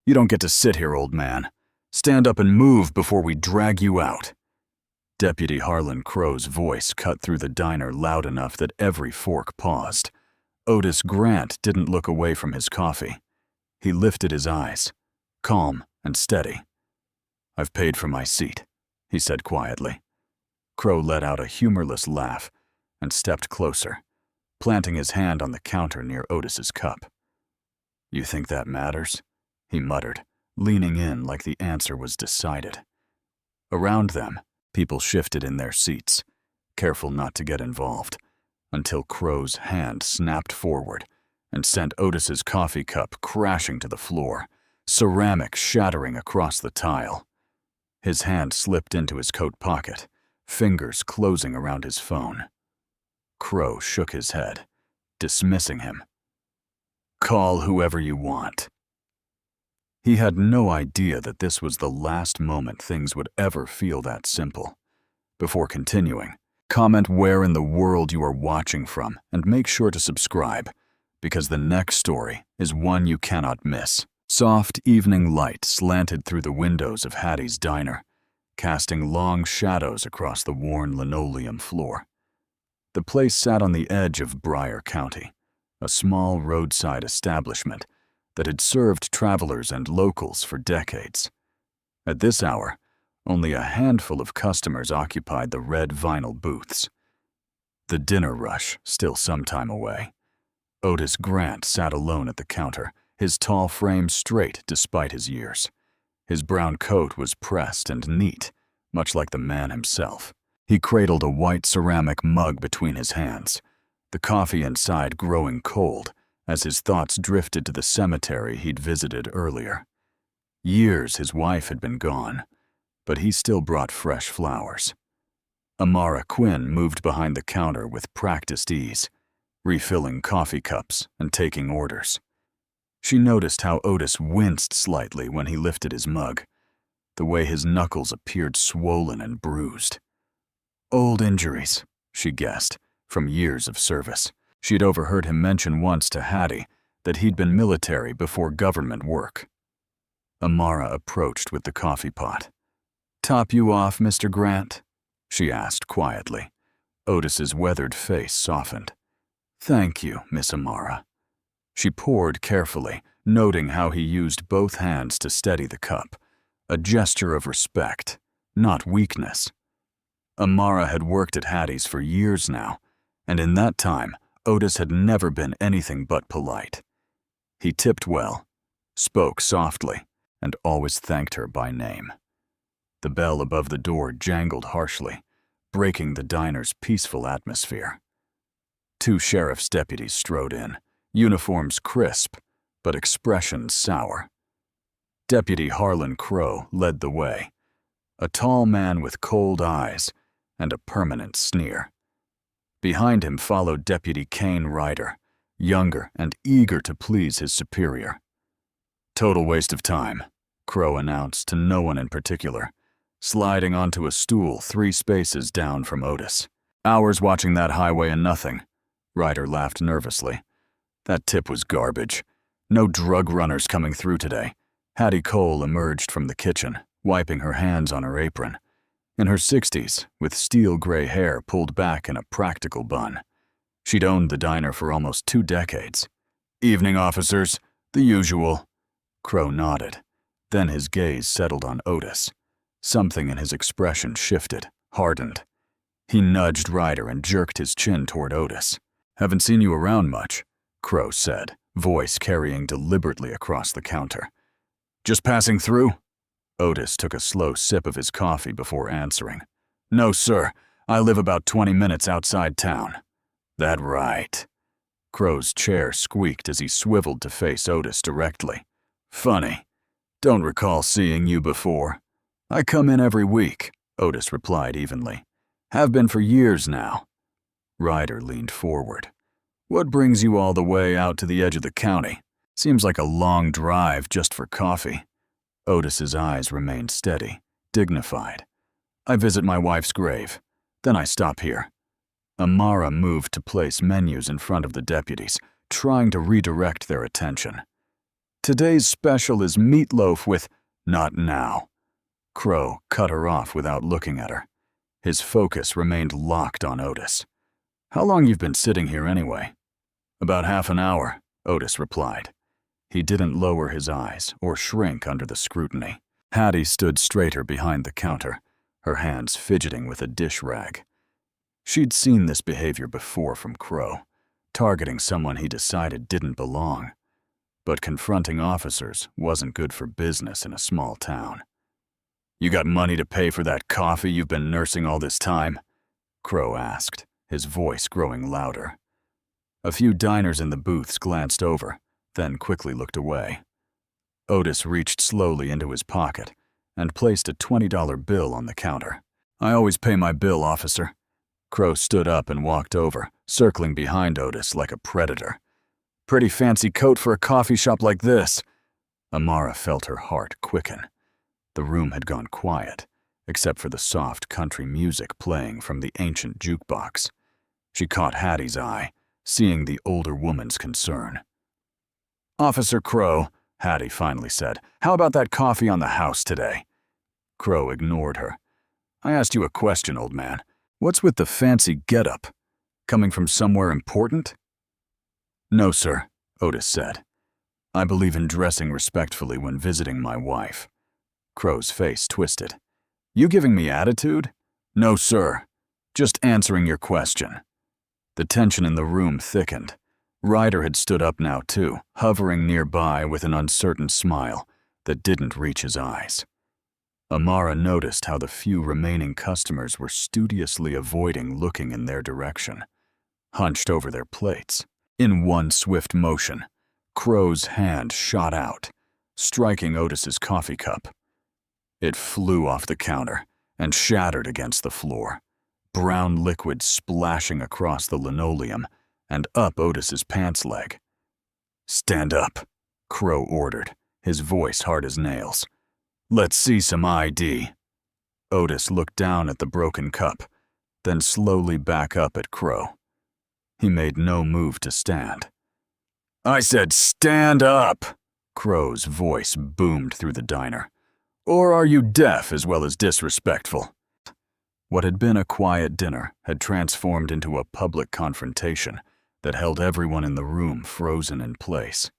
You don't get to sit here, old man. Stand up and move before we drag you out." Deputy Harlan Crow's voice cut through the diner loud enough that every fork paused. Otis Grant didn't look away from his coffee. He lifted his eyes, calm and steady. "I've paid for my seat," he said quietly. Crow let out a humorless laugh and stepped closer, planting his hand on the counter near Otis's cup. "You think that matters?" he muttered, leaning in like the answer was decided. Around them, people shifted in their seats, careful not to get involved, until Crow's hand snapped forward and sent Otis's coffee cup crashing to the floor, ceramic shattering across the tile. His hand slipped into his coat pocket, fingers closing around his phone. Crow shook his head, dismissing him. "Call whoever you want." He had no idea that this was the last moment things would ever feel that simple. Before continuing, comment where in the world you are watching from and make sure to subscribe, because the next story is one you cannot miss. Soft evening light slanted through the windows of Hattie's diner, casting long shadows across the worn linoleum floor. The place sat on the edge of Bryan County, a small roadside establishment that had served travelers and locals for decades. At this hour, only a handful of customers occupied the red vinyl booths. The dinner rush still some time away. Otis Grant sat alone at the counter, his tall frame straight despite his years. His brown coat was pressed and neat, much like the man himself. He cradled a white ceramic mug between his hands, the coffee inside growing cold as his thoughts drifted to the cemetery he'd visited earlier. Years his wife had been gone, but he still brought fresh flowers. Amara Quinn moved behind the counter with practiced ease, refilling coffee cups and taking orders. She noticed how Otis winced slightly when he lifted his mug, the way his knuckles appeared swollen and bruised. Old injuries, she guessed, from years of service. She'd overheard him mention once to Hattie that he'd been military before government work. Amara approached with the coffee pot. "Top you off, Mr. Grant?" she asked quietly. Otis's weathered face softened. "Thank you, Miss Amara." She poured carefully, noting how he used both hands to steady the cup, a gesture of respect, not weakness. Amara had worked at Hattie's for years now, and in that time, Otis had never been anything but polite. He tipped well, spoke softly, and always thanked her by name. The bell above the door jangled harshly, breaking the diner's peaceful atmosphere. Two sheriff's deputies strode in, uniforms crisp, but expressions sour. Deputy Harlan Crow led the way, a tall man with cold eyes and a permanent sneer. Behind him followed Deputy Kane Ryder, younger and eager to please his superior. "Total waste of time," Crow announced to no one in particular, sliding onto a stool 3 spaces down from Otis. "Hours watching that highway and nothing," Ryder laughed nervously. "That tip was garbage. No drug runners coming through today." Hattie Cole emerged from the kitchen, wiping her hands on her apron. In her 60s, with steel-gray hair pulled back in a practical bun. She'd owned the diner for almost 2 decades. "Evening, officers. The usual." Crow nodded. Then his gaze settled on Otis. Something in his expression shifted, hardened. He nudged Ryder and jerked his chin toward Otis. "Haven't seen you around much," Crow said, voice carrying deliberately across the counter. "Just passing through?" Otis took a slow sip of his coffee before answering. "No, sir. I live about 20 minutes outside town." "That right." Crow's chair squeaked as he swiveled to face Otis directly. "Funny. Don't recall seeing you before." "I come in every week," Otis replied evenly. "Have been for years now." Ryder leaned forward. "What brings you all the way out to the edge of the county? Seems like a long drive just for coffee." Otis's eyes remained steady, dignified. "I visit my wife's grave. Then I stop here." Amara moved to place menus in front of the deputies, trying to redirect their attention. Today's special is meatloaf with not now. Crow cut her off without looking at her. His focus remained locked on Otis. How long you've been sitting here anyway? About half an hour, Otis replied. He didn't lower his eyes or shrink under the scrutiny. Hattie stood straighter behind the counter, her hands fidgeting with a dish rag. She'd seen this behavior before from Crow, targeting someone he decided didn't belong. But confronting officers wasn't good for business in a small town. You got money to pay for that coffee you've been nursing all this time? Crow asked, his voice growing louder. A few diners in the booths glanced over, then quickly looked away. Otis reached slowly into his pocket and placed a $20 bill on the counter. I always pay my bill, officer. Crow stood up and walked over, circling behind Otis like a predator. Pretty fancy coat for a coffee shop like this. Amara felt her heart quicken. The room had gone quiet, except for the soft country music playing from the ancient jukebox. She caught Hattie's eye, seeing the older woman's concern. Officer Crow, Hattie finally said, how about that coffee on the house today? Crow ignored her. I asked you a question, old man. What's with the fancy getup? Coming from somewhere important? No, sir, Otis said. I believe in dressing respectfully when visiting my wife. Crow's face twisted. You giving me attitude? No, sir. Just answering your question. The tension in the room thickened. Ryder had stood up now, too, hovering nearby with an uncertain smile that didn't reach his eyes. Amara noticed how the few remaining customers were studiously avoiding looking in their direction, hunched over their plates. In one swift motion, Crow's hand shot out, striking Otis's coffee cup. It flew off the counter and shattered against the floor, brown liquid splashing across the linoleum and up Otis's pants leg. Stand up, Crow ordered, his voice hard as nails. Let's see some ID. Otis looked down at the broken cup, then slowly back up at Crow. He made no move to stand. I said stand up, Crow's voice boomed through the diner. Or are you deaf as well as disrespectful? What had been a quiet dinner had transformed into a public confrontation that held everyone in the room frozen in place.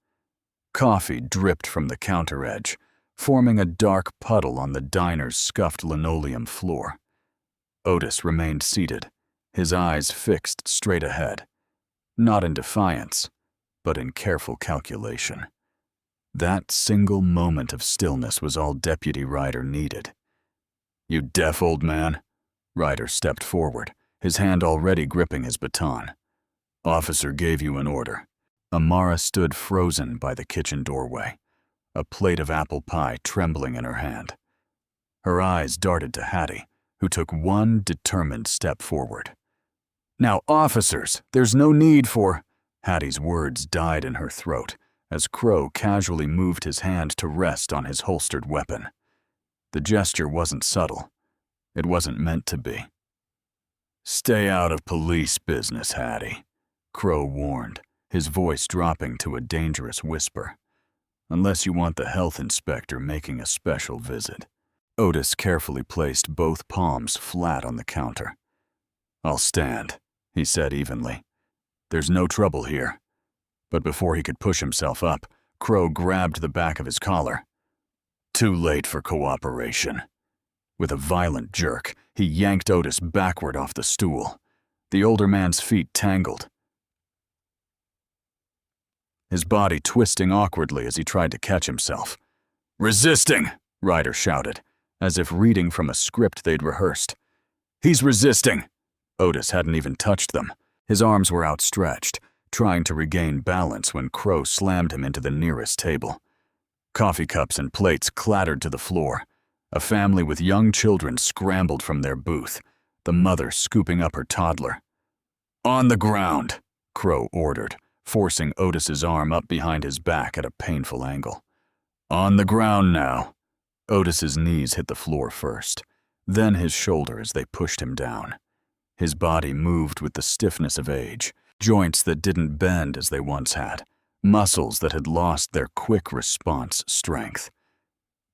Coffee dripped from the counter edge, forming a dark puddle on the diner's scuffed linoleum floor. Otis remained seated, his eyes fixed straight ahead, not in defiance, but in careful calculation. That single moment of stillness was all Deputy Ryder needed. You deaf old man? Ryder stepped forward, his hand already gripping his baton. Officer gave you an order. Amara stood frozen by the kitchen doorway, a plate of apple pie trembling in her hand. Her eyes darted to Hattie, who took one determined step forward. Now, officers, there's no need for... Hattie's words died in her throat as Crow casually moved his hand to rest on his holstered weapon. The gesture wasn't subtle. It wasn't meant to be. Stay out of police business, Hattie, Crow warned, his voice dropping to a dangerous whisper. Unless you want the health inspector making a special visit. Otis carefully placed both palms flat on the counter. I'll stand, he said evenly. There's no trouble here. But before he could push himself up, Crow grabbed the back of his collar. Too late for cooperation. With a violent jerk, he yanked Otis backward off the stool. The older man's feet tangled, his body twisting awkwardly as he tried to catch himself. Resisting, Ryder shouted, as if reading from a script they'd rehearsed. He's resisting. Otis hadn't even touched them. His arms were outstretched, trying to regain balance when Crow slammed him into the nearest table. Coffee cups and plates clattered to the floor. A family with young children scrambled from their booth, the mother scooping up her toddler. On the ground, Crow ordered, forcing Otis's arm up behind his back at a painful angle. On the ground now. Otis's knees hit the floor first, then his shoulder as they pushed him down. His body moved with the stiffness of age, joints that didn't bend as they once had, muscles that had lost their quick response strength.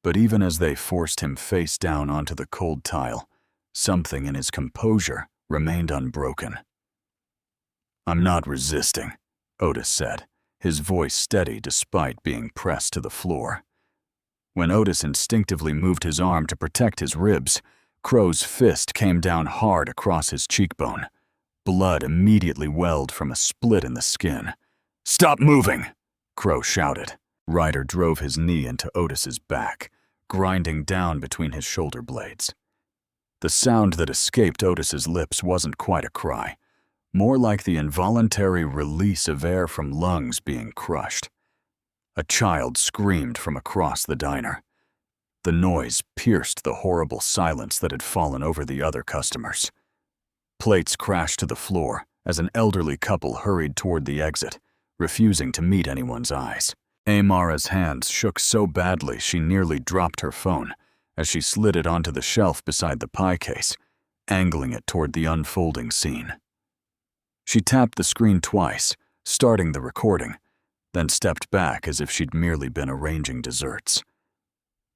But even as they forced him face down onto the cold tile, something in his composure remained unbroken. "I'm not resisting," Otis said, his voice steady despite being pressed to the floor. When Otis instinctively moved his arm to protect his ribs, Crow's fist came down hard across his cheekbone. Blood immediately welled from a split in the skin. "Stop moving!" Crow shouted. Ryder drove his knee into Otis's back, grinding down between his shoulder blades. The sound that escaped Otis's lips wasn't quite a cry, more like the involuntary release of air from lungs being crushed. A child screamed from across the diner. The noise pierced the horrible silence that had fallen over the other customers. Plates crashed to the floor as an elderly couple hurried toward the exit, refusing to meet anyone's eyes. Amara's hands shook so badly she nearly dropped her phone as she slid it onto the shelf beside the pie case, angling it toward the unfolding scene. She tapped the screen twice, starting the recording, then stepped back as if she'd merely been arranging desserts.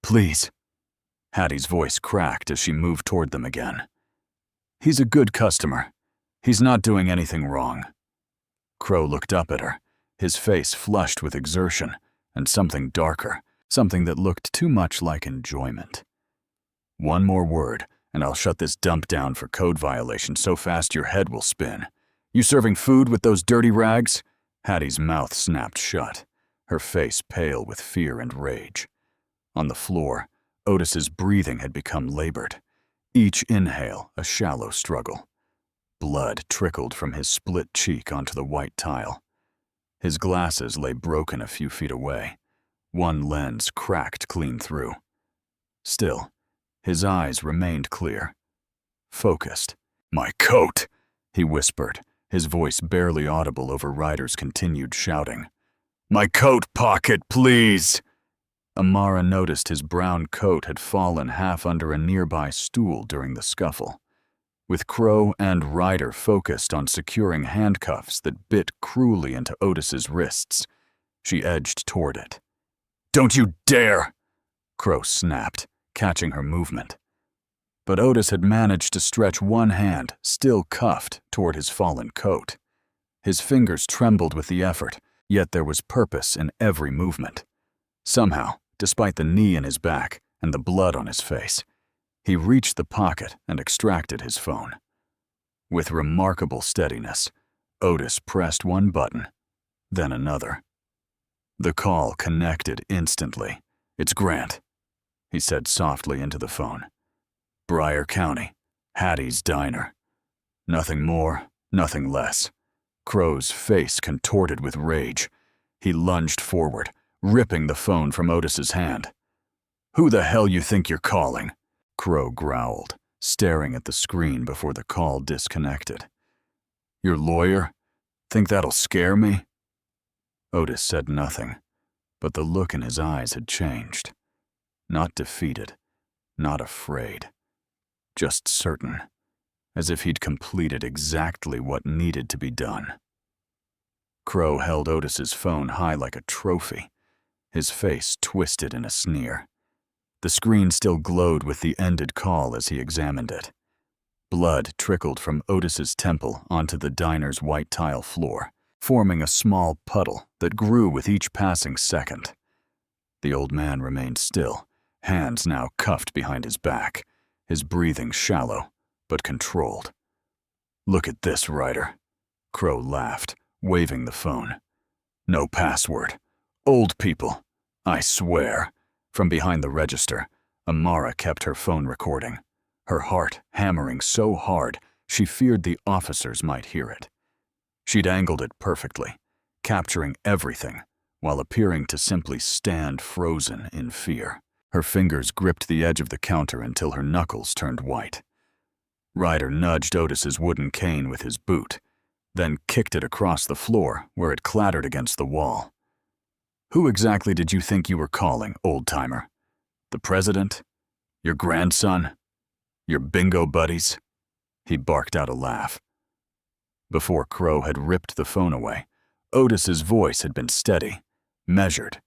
"Please." Hattie's voice cracked as she moved toward them again. "He's a good customer. He's not doing anything wrong." Crow looked up at her, his face flushed with exertion and something darker, something that looked too much like enjoyment. "One more word, and I'll shut this dump down for code violation so fast your head will spin. You serving food with those dirty rags?" Hattie's mouth snapped shut, her face pale with fear and rage. On the floor, Otis's breathing had become labored, each inhale a shallow struggle. Blood trickled from his split cheek onto the white tile. His glasses lay broken a few feet away, one lens cracked clean through. Still, his eyes remained clear, focused. "My coat," he whispered, his voice barely audible over Ryder's continued shouting. "My coat pocket, please!" Amara noticed his brown coat had fallen half under a nearby stool during the scuffle. With Crow and Ryder focused on securing handcuffs that bit cruelly into Otis's wrists, she edged toward it. "Don't you dare!" Crow snapped, catching her movement. But Otis had managed to stretch one hand, still cuffed, toward his fallen coat. His fingers trembled with the effort, yet there was purpose in every movement. Somehow, despite the knee in his back and the blood on his face, he reached the pocket and extracted his phone. With remarkable steadiness, Otis pressed one button, then another. The call connected instantly. "It's Grant," he said softly into the phone. "Briar County, Hattie's Diner. Nothing more, nothing less." Crow's face contorted with rage. He lunged forward, ripping the phone from Otis's hand. "Who the hell you think you're calling?" Crow growled, staring at the screen before the call disconnected. "Your lawyer? Think that'll scare me?" Otis said nothing, but the look in his eyes had changed. Not defeated, not afraid, just certain, as if he'd completed exactly what needed to be done. Crow held Otis's phone high like a trophy, his face twisted in a sneer. The screen still glowed with the ended call as he examined it. Blood trickled from Otis's temple onto the diner's white tile floor, forming a small puddle that grew with each passing second. The old man remained still, hands now cuffed behind his back, his breathing shallow but controlled. "Look at this, Ryder," Crow laughed, waving the phone. "No password. Old people, I swear." From behind the register, Amara kept her phone recording, her heart hammering so hard she feared the officers might hear it. She'd angled it perfectly, capturing everything while appearing to simply stand frozen in fear. Her fingers gripped the edge of the counter until her knuckles turned white. Ryder nudged Otis's wooden cane with his boot, then kicked it across the floor where it clattered against the wall. "Who exactly did you think you were calling, old-timer? The president? Your grandson? Your bingo buddies?" He barked out a laugh. Before Crow had ripped the phone away, Otis's voice had been steady, measured.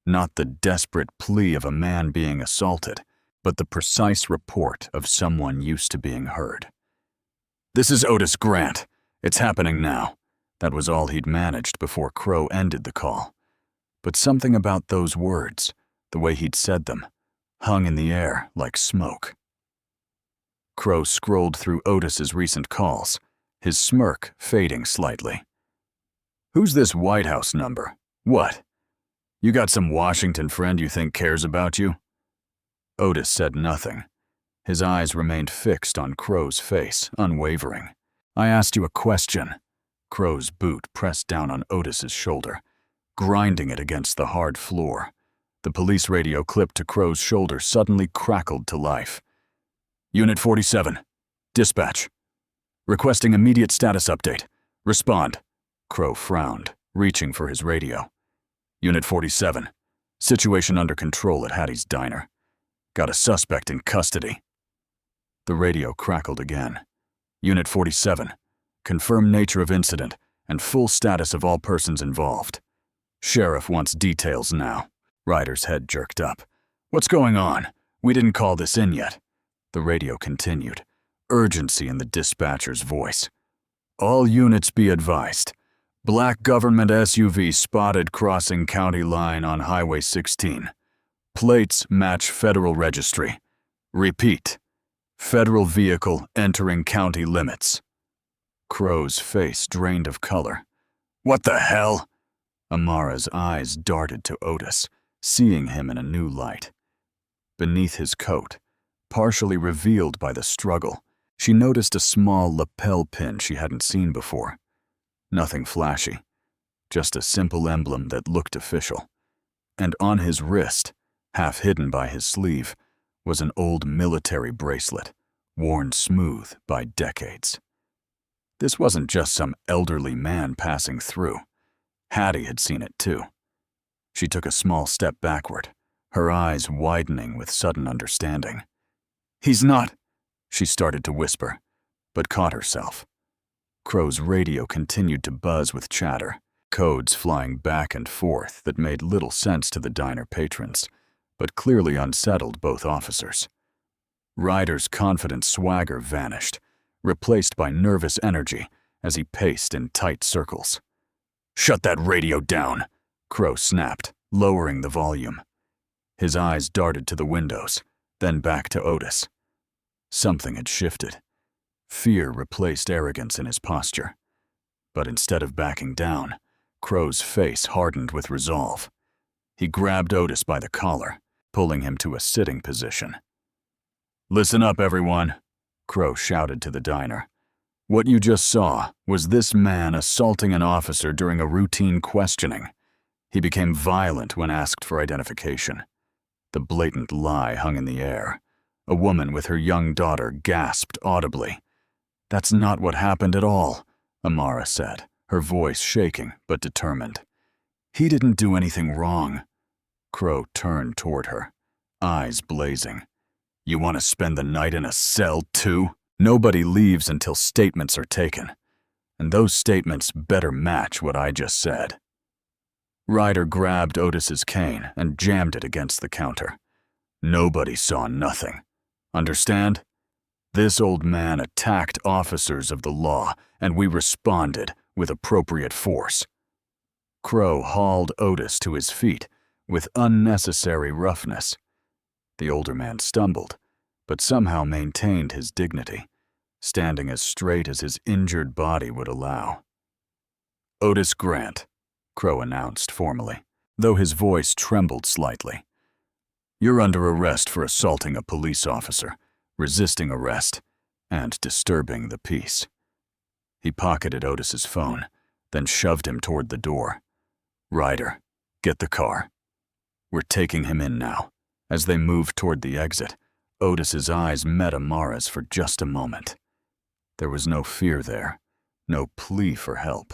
Not the desperate plea of a man being assaulted, but the precise report of someone used to being heard. "This is Otis Grant. It's happening now." That was all he'd managed before Crow ended the call. But something about those words, the way he'd said them, hung in the air like smoke. Crow scrolled through Otis's recent calls, his smirk fading slightly. "Who's this White House number? What? You got some Washington friend you think cares about you?" Otis said nothing. His eyes remained fixed on Crow's face, unwavering. "I asked you a question." Crow's boot pressed down on Otis's shoulder, grinding it against the hard floor. The police radio clipped to Crow's shoulder suddenly crackled to life. "Unit 47. Dispatch. Requesting immediate status update. Respond." Crow frowned, reaching for his radio. "Unit 47. Situation under control at Hattie's Diner. Got a suspect in custody." The radio crackled again. "Unit 47. Confirm nature of incident and full status of all persons involved. Sheriff wants details now." Ryder's head jerked up. "What's going on? We didn't call this in yet." The radio continued, urgency in the dispatcher's voice. "All units be advised. Black government SUV spotted crossing county line on Highway 16. Plates match federal registry. Repeat. Federal vehicle entering county limits." Crow's face drained of color. "What the hell?" Amara's eyes darted to Otis, seeing him in a new light. Beneath his coat, partially revealed by the struggle, she noticed a small lapel pin she hadn't seen before. Nothing flashy, just a simple emblem that looked official. And on his wrist, half hidden by his sleeve, was an old military bracelet, worn smooth by decades. This wasn't just some elderly man passing through. Hattie had seen it too. She took a small step backward, her eyes widening with sudden understanding. "He's not," she started to whisper, but caught herself. Crow's radio continued to buzz with chatter, codes flying back and forth that made little sense to the diner patrons, but clearly unsettled both officers. Ryder's confident swagger vanished, replaced by nervous energy as he paced in tight circles. "Shut that radio down," Crow snapped, lowering the volume. His eyes darted to the windows, then back to Otis. Something had shifted. Fear replaced arrogance in his posture. But instead of backing down, Crow's face hardened with resolve. He grabbed Otis by the collar, pulling him to a sitting position. "Listen up, everyone," Crow shouted to the diner. "What you just saw was this man assaulting an officer during a routine questioning. He became violent when asked for identification. The blatant lie hung in the air. A woman with her young daughter gasped audibly. "That's not what happened at all," Amara said, her voice shaking but determined. "He didn't do anything wrong." Crow turned toward her, eyes blazing. "You want to spend the night in a cell, too? Nobody leaves until statements are taken. And those statements better match what I just said." Ryder grabbed Otis's cane and jammed it against the counter. "Nobody saw nothing. Understand? This old man attacked officers of the law, and we responded with appropriate force." Crow hauled Otis to his feet with unnecessary roughness. The older man stumbled, but somehow maintained his dignity, standing as straight as his injured body would allow. "Otis Grant," Crow announced formally, though his voice trembled slightly. "You're under arrest for assaulting a police officer, resisting arrest, and disturbing the peace." He pocketed Otis's phone, then shoved him toward the door. "Ryder, get the car. We're taking him in now." As they moved toward the exit, Otis's eyes met Amara's for just a moment. There was no fear there, no plea for help.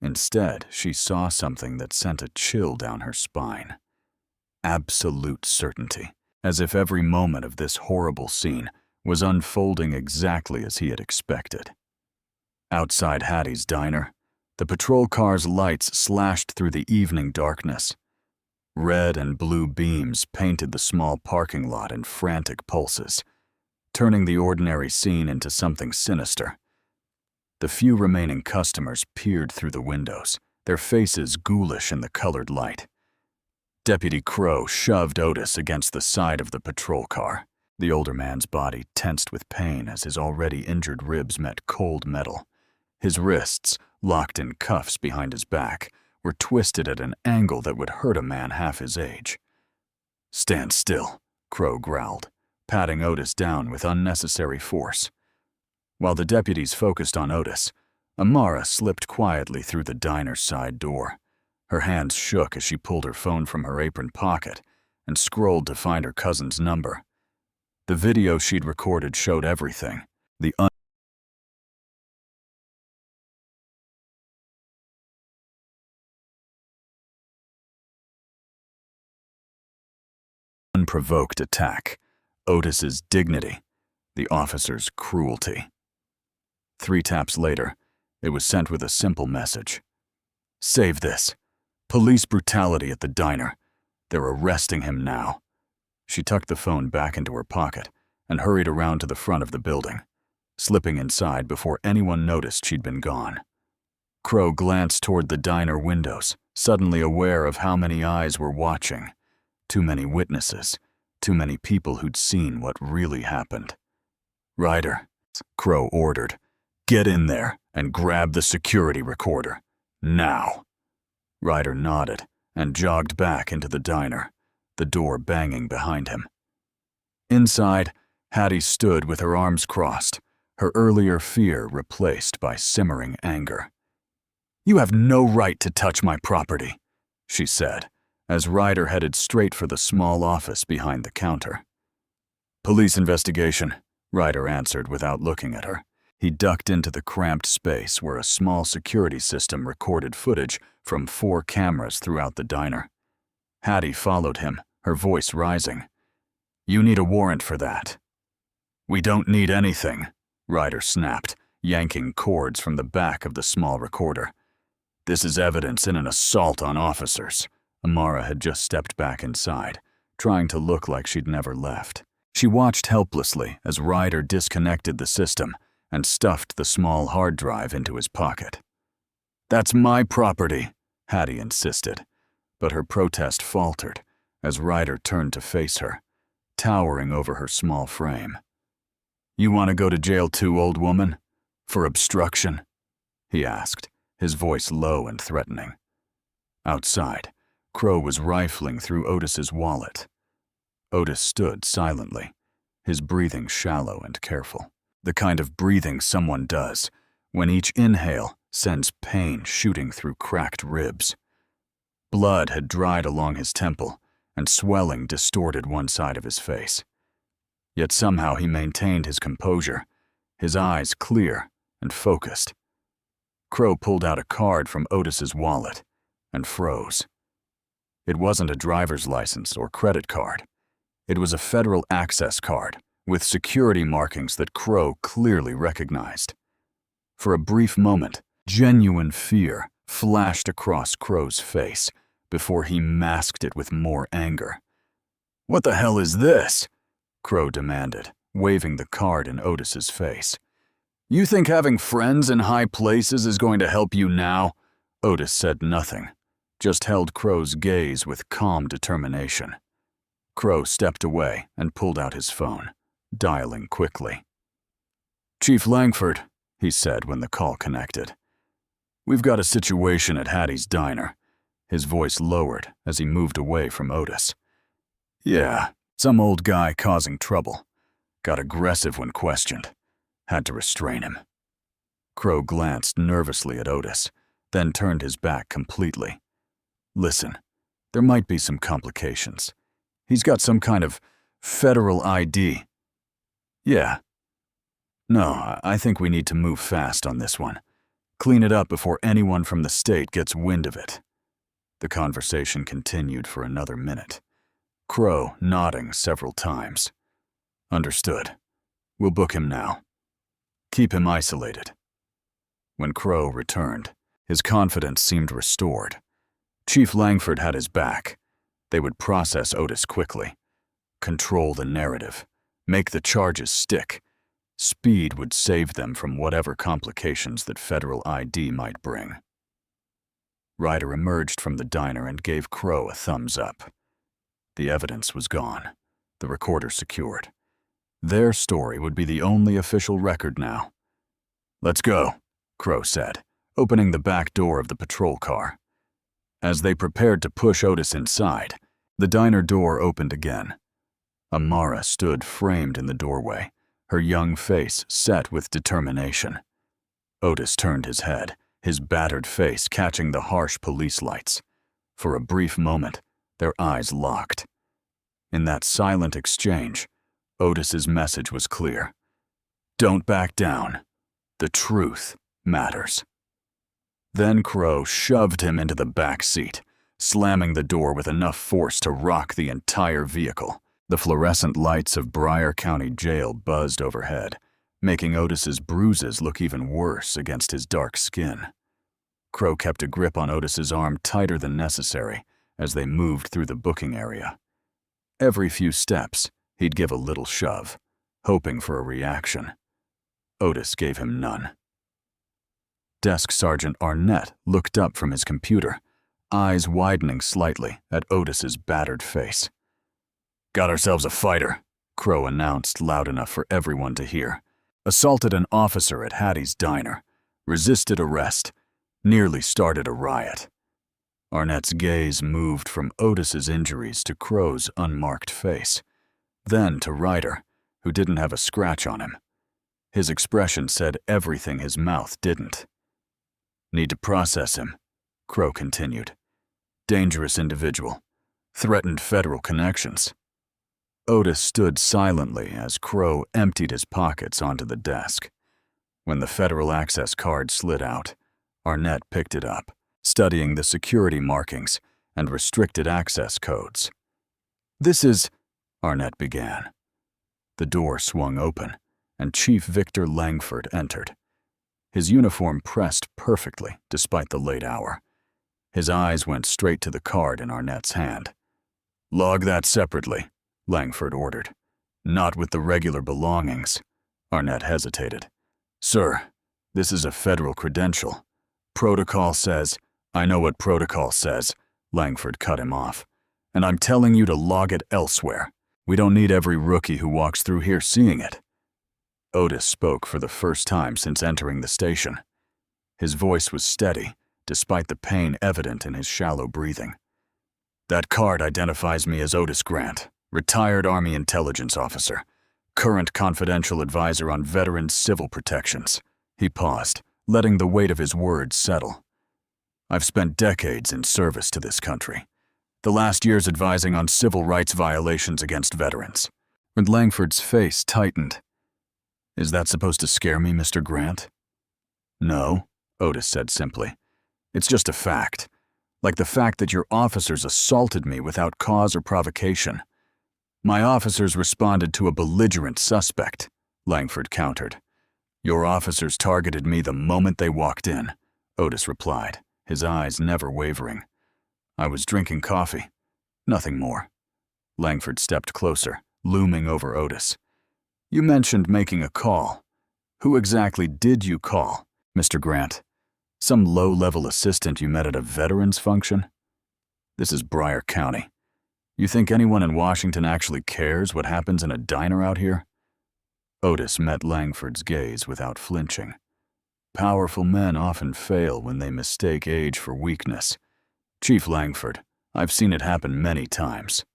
Instead, she saw something that sent a chill down her spine. Absolute certainty, as if every moment of this horrible scene was unfolding exactly as he had expected. Outside Hattie's diner, The patrol car's lights slashed through the evening darkness. Red and blue beams painted the small parking lot in frantic pulses, turning the ordinary scene into something sinister. The few remaining customers peered through the windows, their faces ghoulish in the colored light. Deputy Crow shoved Otis against the side of the patrol car. The older man's body tensed with pain as his already injured ribs met cold metal. His wrists, locked in cuffs behind his back, were twisted at an angle that would hurt a man half his age. "Stand still," Crow growled, patting Otis down with unnecessary force. While the deputies focused on Otis, Amara slipped quietly through the diner's side door. Her hands shook as she pulled her phone from her apron pocket and scrolled to find her cousin's number. The video she'd recorded showed everything. The unprovoked attack, Otis's dignity, the officer's cruelty. 3 taps later, it was sent with a simple message. "Save this. Police brutality at the diner. They're arresting him now." She tucked the phone back into her pocket and hurried around to the front of the building, slipping inside before anyone noticed she'd been gone. Crow glanced toward the diner windows, suddenly aware of how many eyes were watching. Too many witnesses, too many people who'd seen what really happened. "Ryder," Crow ordered, "get in there and grab the security recorder. Now." Ryder nodded and jogged back into the diner, the door banging behind him. Inside, Hattie stood with her arms crossed, her earlier fear replaced by simmering anger. "You have no right to touch my property," she said, as Ryder headed straight for the small office behind the counter. "Police investigation," Ryder answered without looking at her. He ducked into the cramped space where a small security system recorded footage from 4 cameras throughout the diner. Hattie followed him, her voice rising. "You need a warrant for that." "We don't need anything," Ryder snapped, yanking cords from the back of the small recorder. "This is evidence in an assault on officers." Amara had just stepped back inside, trying to look like she'd never left. She watched helplessly as Ryder disconnected the system and stuffed the small hard drive into his pocket. "That's my property," Hattie insisted, but her protest faltered as Ryder turned to face her, towering over her small frame. "You want to go to jail too, old woman? For obstruction?" he asked, his voice low and threatening. Outside, Crow was rifling through Otis's wallet. Otis stood silently, his breathing shallow and careful. The kind of breathing someone does when each inhale sends pain shooting through cracked ribs. Blood had dried along his temple, and swelling distorted one side of his face. Yet somehow he maintained his composure, his eyes clear and focused. Crow pulled out a card from Otis's wallet and froze. It wasn't a driver's license or credit card. It was a federal access card with security markings that Crow clearly recognized. For a brief moment, genuine fear flashed across Crow's face before he masked it with more anger. "What the hell is this?" Crow demanded, waving the card in Otis's face. "You think having friends in high places is going to help you now?" Otis said nothing, just held Crow's gaze with calm determination. Crow stepped away and pulled out his phone, dialing quickly. "Chief Langford," he said when the call connected. "We've got a situation at Hattie's diner." His voice lowered as he moved away from Otis. "Yeah, some old guy causing trouble. Got aggressive when questioned. Had to restrain him." Crow glanced nervously at Otis, then turned his back completely. "Listen, there might be some complications. He's got some kind of federal ID." "Yeah. No, I think we need to move fast on this one. Clean it up before anyone from the state gets wind of it." The conversation continued for another minute, Crow nodding several times. "Understood. We'll book him now. Keep him isolated." When Crow returned, His confidence seemed restored. Chief Langford had his back. They would process Otis quickly, control the narrative, make the charges stick. Speed would save them from whatever complications that federal ID might bring. Ryder emerged from the diner and gave Crow a thumbs up. The evidence was gone, the recorder secured. Their story would be the only official record now. "Let's go," Crow said, opening the back door of the patrol car. As they prepared to push Otis inside, the diner door opened again. Amara stood framed in the doorway, her young face set with determination. Otis turned his head, his battered face catching the harsh police lights. For a brief moment, their eyes locked. In that silent exchange, Otis's message was clear. Don't back down. The truth matters. Then Crow shoved him into the back seat, slamming the door with enough force to rock the entire vehicle. The fluorescent lights of Bryan County Jail buzzed overhead, making Otis's bruises look even worse against his dark skin. Crow kept a grip on Otis's arm tighter than necessary as they moved through the booking area. Every few steps, he'd give a little shove, hoping for a reaction. Otis gave him none. Desk Sergeant Arnett looked up from his computer, eyes widening slightly at Otis's battered face. "Got ourselves a fighter," Crow announced loud enough for everyone to hear. "Assaulted an officer at Hattie's diner, resisted arrest, nearly started a riot." Arnett's gaze moved from Otis's injuries to Crow's unmarked face, then to Ryder, who didn't have a scratch on him. His expression said everything his mouth didn't. "Need to process him," Crow continued. "Dangerous individual. Threatened federal connections." Otis stood silently as Crow emptied his pockets onto the desk. When the federal access card slid out, Arnett picked it up, studying the security markings and restricted access codes. "This is," Arnett began. The door swung open, and Chief Victor Langford entered. His uniform pressed perfectly despite the late hour. His eyes went straight to the card in Arnett's hand. "Log that separately," Langford ordered. "Not with the regular belongings." Arnett hesitated. "Sir, this is a federal credential. Protocol says—" "I know what protocol says," Langford cut him off. "And I'm telling you to log it elsewhere. We don't need every rookie who walks through here seeing it." Otis spoke for the first time since entering the station. His voice was steady, despite the pain evident in his shallow breathing. "That card identifies me as Otis Grant, retired Army intelligence officer, current confidential advisor on veterans' civil protections." He paused, letting the weight of his words settle. "I've spent decades in service to this country, the last years advising on civil rights violations against veterans." And Langford's face tightened. "Is that supposed to scare me, Mr. Grant?" "No," Otis said simply. "It's just a fact. Like the fact that your officers assaulted me without cause or provocation." "My officers responded to a belligerent suspect," Langford countered. "Your officers targeted me the moment they walked in," Otis replied, his eyes never wavering. "I was drinking coffee. Nothing more." Langford stepped closer, looming over Otis. "You mentioned making a call. Who exactly did you call, Mr. Grant? Some low-level assistant you met at a veterans function? This is Bryan County. You think anyone in Washington actually cares what happens in a diner out here?" Otis met Langford's gaze without flinching. Powerful men often fail when they mistake age for weakness. "Chief Langford, I've seen it happen many times."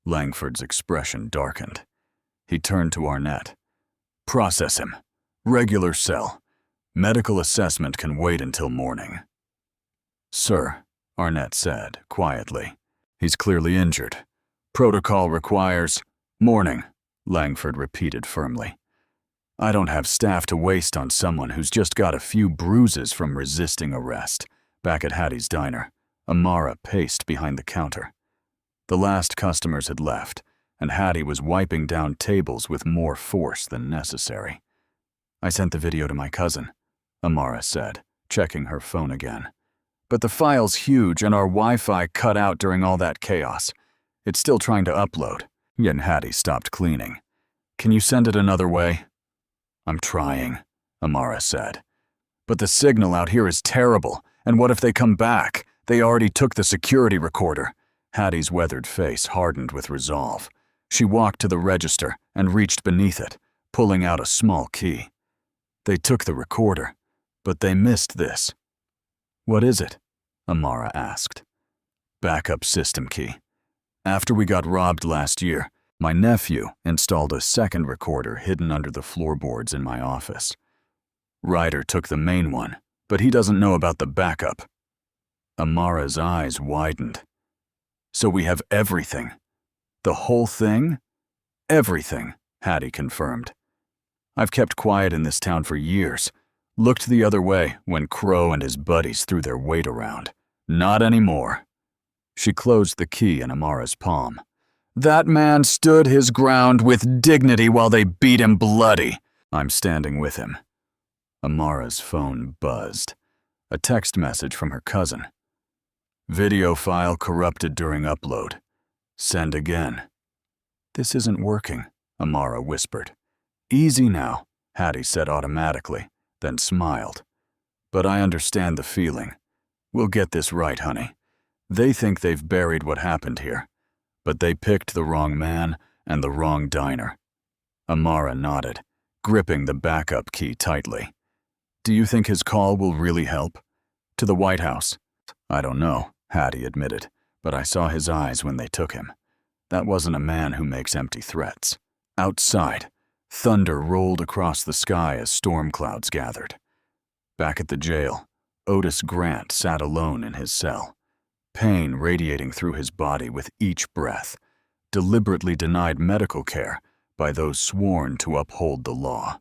Langford's expression darkened. He turned to Arnett. "Process him. Regular cell. Medical assessment can wait until morning." "Sir," Arnett said quietly. "He's clearly injured. Protocol requires—" "Morning," Langford repeated firmly. "I don't have staff to waste on someone who's just got a few bruises from resisting arrest." Back at Hattie's diner, Amara paced behind the counter. The last customers had left, and Hattie was wiping down tables with more force than necessary. "I sent the video to my cousin," Amara said, checking her phone again. "But the file's huge and our Wi-Fi cut out during all that chaos. It's still trying to upload." Yen Hattie stopped cleaning. "Can you send it another way?" "I'm trying," Amara said. "But the signal out here is terrible, and what if they come back? They already took the security recorder." Hattie's weathered face hardened with resolve. She walked to the register and reached beneath it, pulling out a small key. "They took the recorder, but they missed this." "What is it?" Amara asked. "Backup system key. After we got robbed last year, my nephew installed a second recorder hidden under the floorboards in my office. Ryder took the main one, but he doesn't know about the backup." Amara's eyes widened. "So we have everything. The whole thing?" "Everything," Hattie confirmed. "I've kept quiet in this town for years. Looked the other way when Crow and his buddies threw their weight around. Not anymore." She closed the key in Amara's palm. "That man stood his ground with dignity while they beat him bloody. I'm standing with him." Amara's phone buzzed. A text message from her cousin. "Video file corrupted during upload. Send again." "This isn't working," Amara whispered. "Easy now," Hattie said automatically, then smiled. "But I understand the feeling. We'll get this right, honey. They think they've buried what happened here, but they picked the wrong man and the wrong diner." Amara nodded, gripping the backup key tightly. "Do you think his call will really help? To the White House?" "I don't know," Hattie admitted, "but I saw his eyes when they took him. That wasn't a man who makes empty threats." Outside, thunder rolled across the sky as storm clouds gathered. Back at the jail, Otis Grant sat alone in his cell, pain radiating through his body with each breath, deliberately denied medical care by those sworn to uphold the law.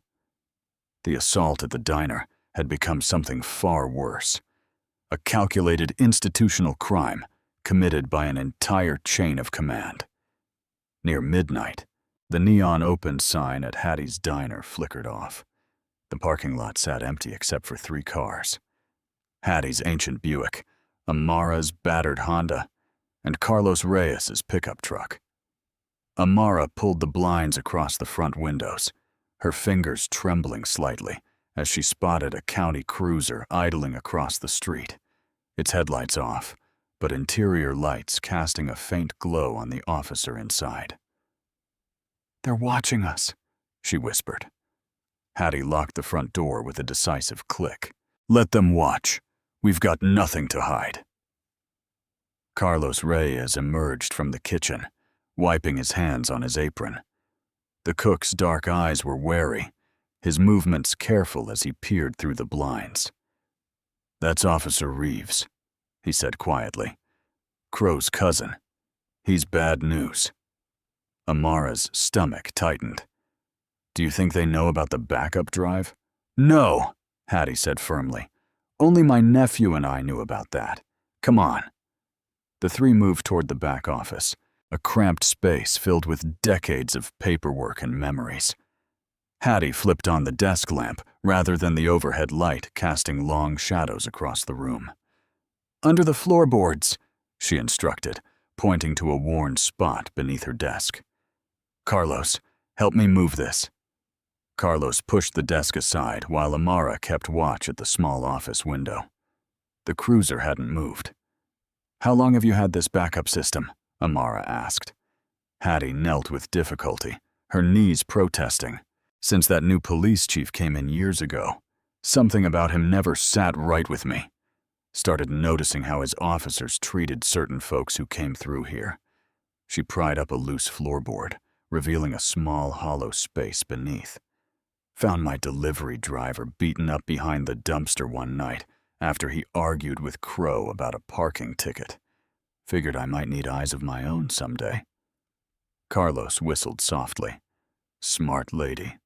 The assault at the diner had become something far worse. A calculated institutional crime committed by an entire chain of command. Near midnight, the neon open sign at Hattie's diner flickered off. The parking lot sat empty except for 3 cars. Hattie's ancient Buick, Amara's battered Honda, and Carlos Reyes's pickup truck. Amara pulled the blinds across the front windows, her fingers trembling slightly as she spotted a county cruiser idling across the street, its headlights off, but interior lights casting a faint glow on the officer inside. "They're watching us," she whispered. Hattie locked the front door with a decisive click. "Let them watch. We've got nothing to hide." Carlos Reyes emerged from the kitchen, wiping his hands on his apron. The cook's dark eyes were wary, his movements careful as he peered through the blinds. "That's Officer Reeves," he said quietly. "Crow's cousin. He's bad news." Amara's stomach tightened. "Do you think they know about the backup drive?" "No," Hattie said firmly. "Only my nephew and I knew about that. Come on." The 3 moved toward the back office, a cramped space filled with decades of paperwork and memories. Hattie flipped on the desk lamp rather than the overhead light casting long shadows across the room. "Under the floorboards," she instructed, pointing to a worn spot beneath her desk. "Carlos, help me move this." Carlos pushed the desk aside while Amara kept watch at the small office window. The cruiser hadn't moved. "How long have you had this backup system?" Amara asked. Hattie knelt with difficulty, her knees protesting. "Since that new police chief came in years ago. Something about him never sat right with me. Started noticing how his officers treated certain folks who came through here." She pried up a loose floorboard, revealing a small hollow space beneath. "Found my delivery driver beaten up behind the dumpster one night after he argued with Crow about a parking ticket. Figured I might need eyes of my own someday." Carlos whistled softly. "Smart lady."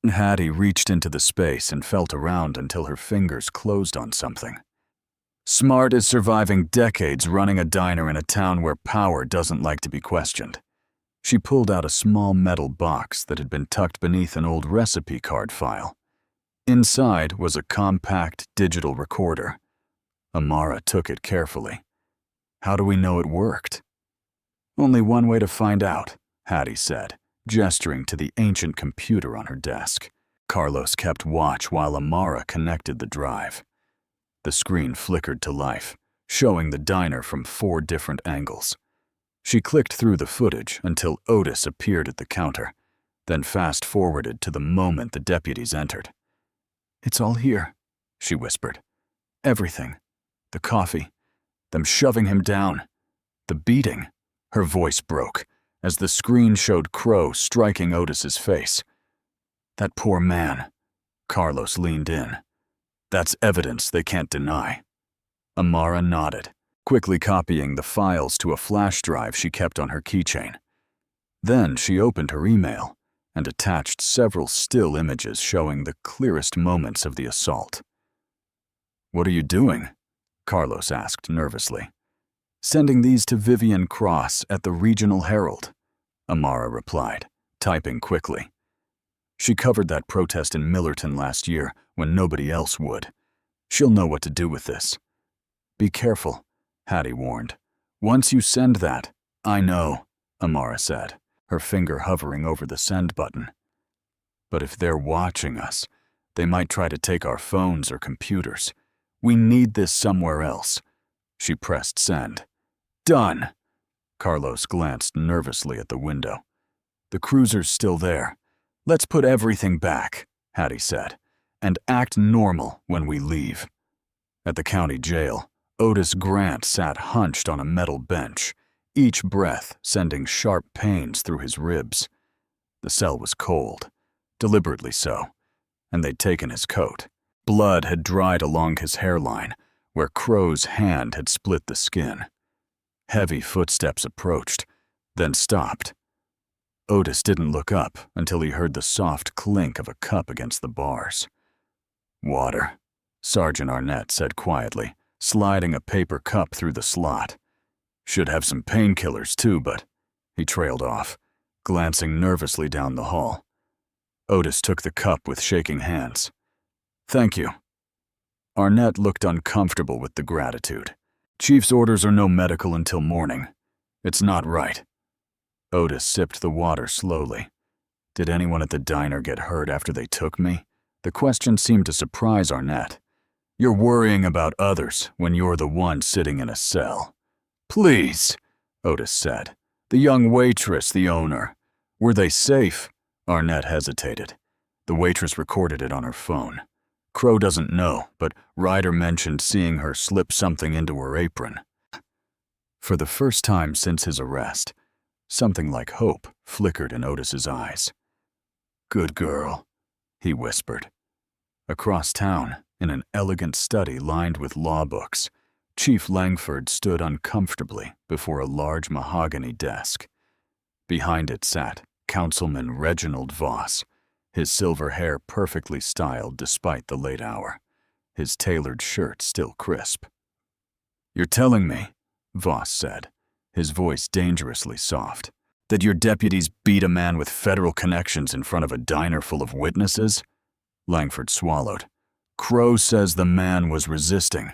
Hattie reached into the space and felt around until her fingers closed on something. "Smart is surviving decades running a diner in a town where power doesn't like to be questioned." She pulled out a small metal box that had been tucked beneath an old recipe card file. Inside was a compact digital recorder. Amara took it carefully. How do we know it worked? Only one way to find out, Hattie said, gesturing to the ancient computer on her desk. Carlos kept watch while Amara connected the drive. The screen flickered to life, showing the diner from 4 different angles. She clicked through the footage until Otis appeared at the counter, then fast-forwarded to the moment the deputies entered. "It's all here," she whispered. "Everything. The coffee. Them shoving him down. The beating." Her voice broke as the screen showed Crow striking Otis's face. "That poor man." Carlos leaned in. "That's evidence they can't deny." Amara nodded, quickly copying the files to a flash drive she kept on her keychain. Then she opened her email and attached several still images showing the clearest moments of the assault. "What are you doing?" Carlos asked nervously. "Sending these to Vivian Cross at the Regional Herald," Amara replied, typing quickly. She covered that protest in Millerton last year when nobody else would. She'll know what to do with this. "Be careful," Hattie warned. "Once you send that—" "I know," Amara said, her finger hovering over the send button. "But if they're watching us, they might try to take our phones or computers. We need this somewhere else." She pressed send. "Done." Carlos glanced nervously at the window. "The cruiser's still there. Let's put everything back," Hattie said, "and act normal when we leave." At the county jail, Otis Grant sat hunched on a metal bench, each breath sending sharp pains through his ribs. The cell was cold, deliberately so, and they'd taken his coat. Blood had dried along his hairline, where Crow's hand had split the skin. Heavy footsteps approached, then stopped. Otis didn't look up until he heard the soft clink of a cup against the bars. "Water," Sergeant Arnett said quietly, sliding a paper cup through the slot. "Should have some painkillers too, but—" He trailed off, glancing nervously down the hall. Otis took the cup with shaking hands. "Thank you." Arnett looked uncomfortable with the gratitude. "Chief's orders are no medical until morning. It's not right." Otis sipped the water slowly. "Did anyone at the diner get hurt after they took me?" The question seemed to surprise Arnett. "You're worrying about others when you're the one sitting in a cell." "Please," Otis said. "The young waitress, the owner. Were they safe?" Arnett hesitated. The waitress recorded it on her phone. Crow doesn't know, but Ryder mentioned seeing her slip something into her apron. For the first time since his arrest, something like hope flickered in Otis's eyes. "Good girl," he whispered. Across town, in an elegant study lined with law books, Chief Langford stood uncomfortably before a large mahogany desk. Behind it sat Councilman Reginald Voss, his silver hair perfectly styled despite the late hour, his tailored shirt still crisp. "You're telling me," Voss said, his voice dangerously soft, "that your deputies beat a man with federal connections in front of a diner full of witnesses?" Langford swallowed. "Crow says the man was resisting."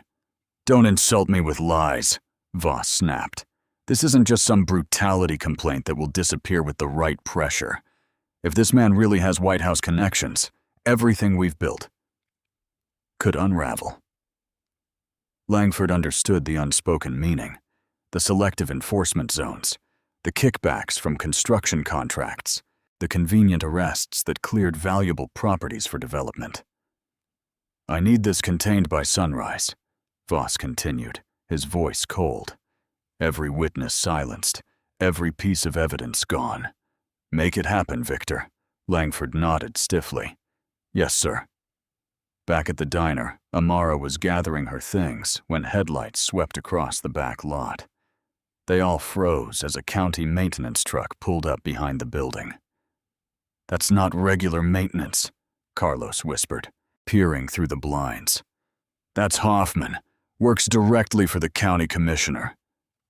"Don't insult me with lies," Voss snapped. "This isn't just some brutality complaint that will disappear with the right pressure. If this man really has White House connections, everything we've built could unravel." Langford understood the unspoken meaning, the selective enforcement zones, the kickbacks from construction contracts, the convenient arrests that cleared valuable properties for development. "I need this contained by sunrise," Voss continued, his voice cold. "Every witness silenced, every piece of evidence gone. Make it happen, Victor." Langford nodded stiffly. "Yes, sir." Back at the diner, Amara was gathering her things when headlights swept across the back lot. They all froze as a county maintenance truck pulled up behind the building. "That's not regular maintenance," Carlos whispered, peering through the blinds. "That's Hoffman. Works directly for the county commissioner."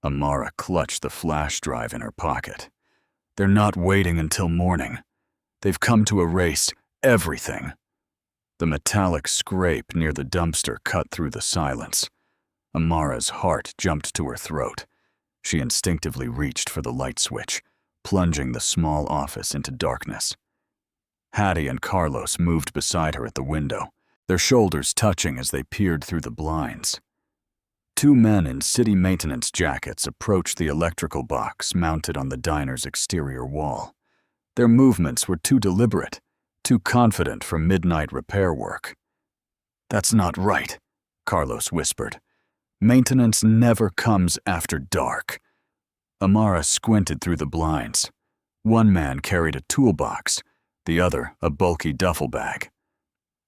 Amara clutched the flash drive in her pocket. "They're not waiting until morning. They've come to erase everything." The metallic scrape near the dumpster cut through the silence. Amara's heart jumped to her throat. She instinctively reached for the light switch, plunging the small office into darkness. Hattie and Carlos moved beside her at the window, their shoulders touching as they peered through the blinds. Two men in city maintenance jackets approached the electrical box mounted on the diner's exterior wall. Their movements were too deliberate, too confident for midnight repair work. "That's not right," Carlos whispered. "Maintenance never comes after dark." Amara squinted through the blinds. One man carried a toolbox, the other a bulky duffel bag.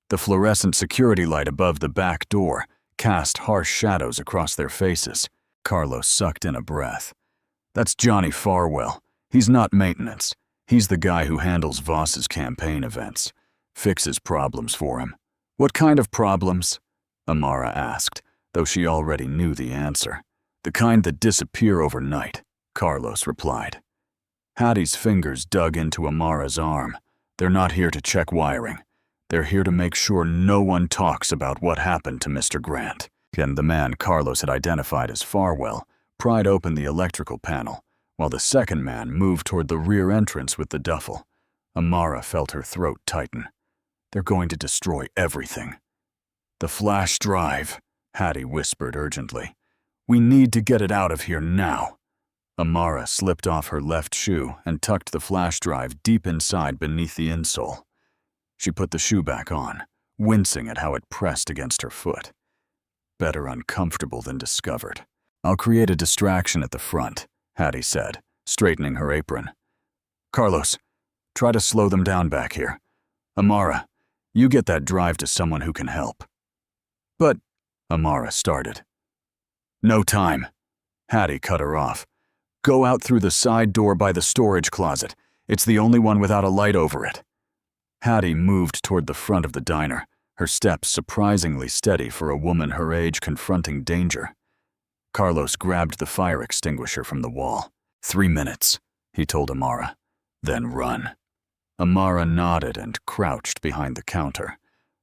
The fluorescent security light above the back door cast harsh shadows across their faces. Carlos sucked in a breath. "That's Johnny Farwell. He's not maintenance. He's the guy who handles Voss's campaign events, fixes problems for him." "What kind of problems?" Amara asked, though she already knew the answer. "The kind that disappear overnight," Carlos replied. Hattie's fingers dug into Amara's arm. "They're not here to check wiring. They're here to make sure no one talks about what happened to Mr. Grant." And the man Carlos had identified as Farwell pried open the electrical panel, while the second man moved toward the rear entrance with the duffel. Amara felt her throat tighten. "They're going to destroy everything." "The flash drive," Hattie whispered urgently. "We need to get it out of here now." Amara slipped off her left shoe and tucked the flash drive deep inside beneath the insole. She put the shoe back on, wincing at how it pressed against her foot. Better uncomfortable than discovered. "I'll create a distraction at the front," Hattie said, straightening her apron. "Carlos, try to slow them down back here. Amara, you get that drive to someone who can help." "But," Amara started. "No time," Hattie cut her off. "Go out through the side door by the storage closet. It's the only one without a light over it." Hattie moved toward the front of the diner, her steps surprisingly steady for a woman her age confronting danger. Carlos grabbed the fire extinguisher from the wall. 3 minutes, he told Amara. "Then run." Amara nodded and crouched behind the counter.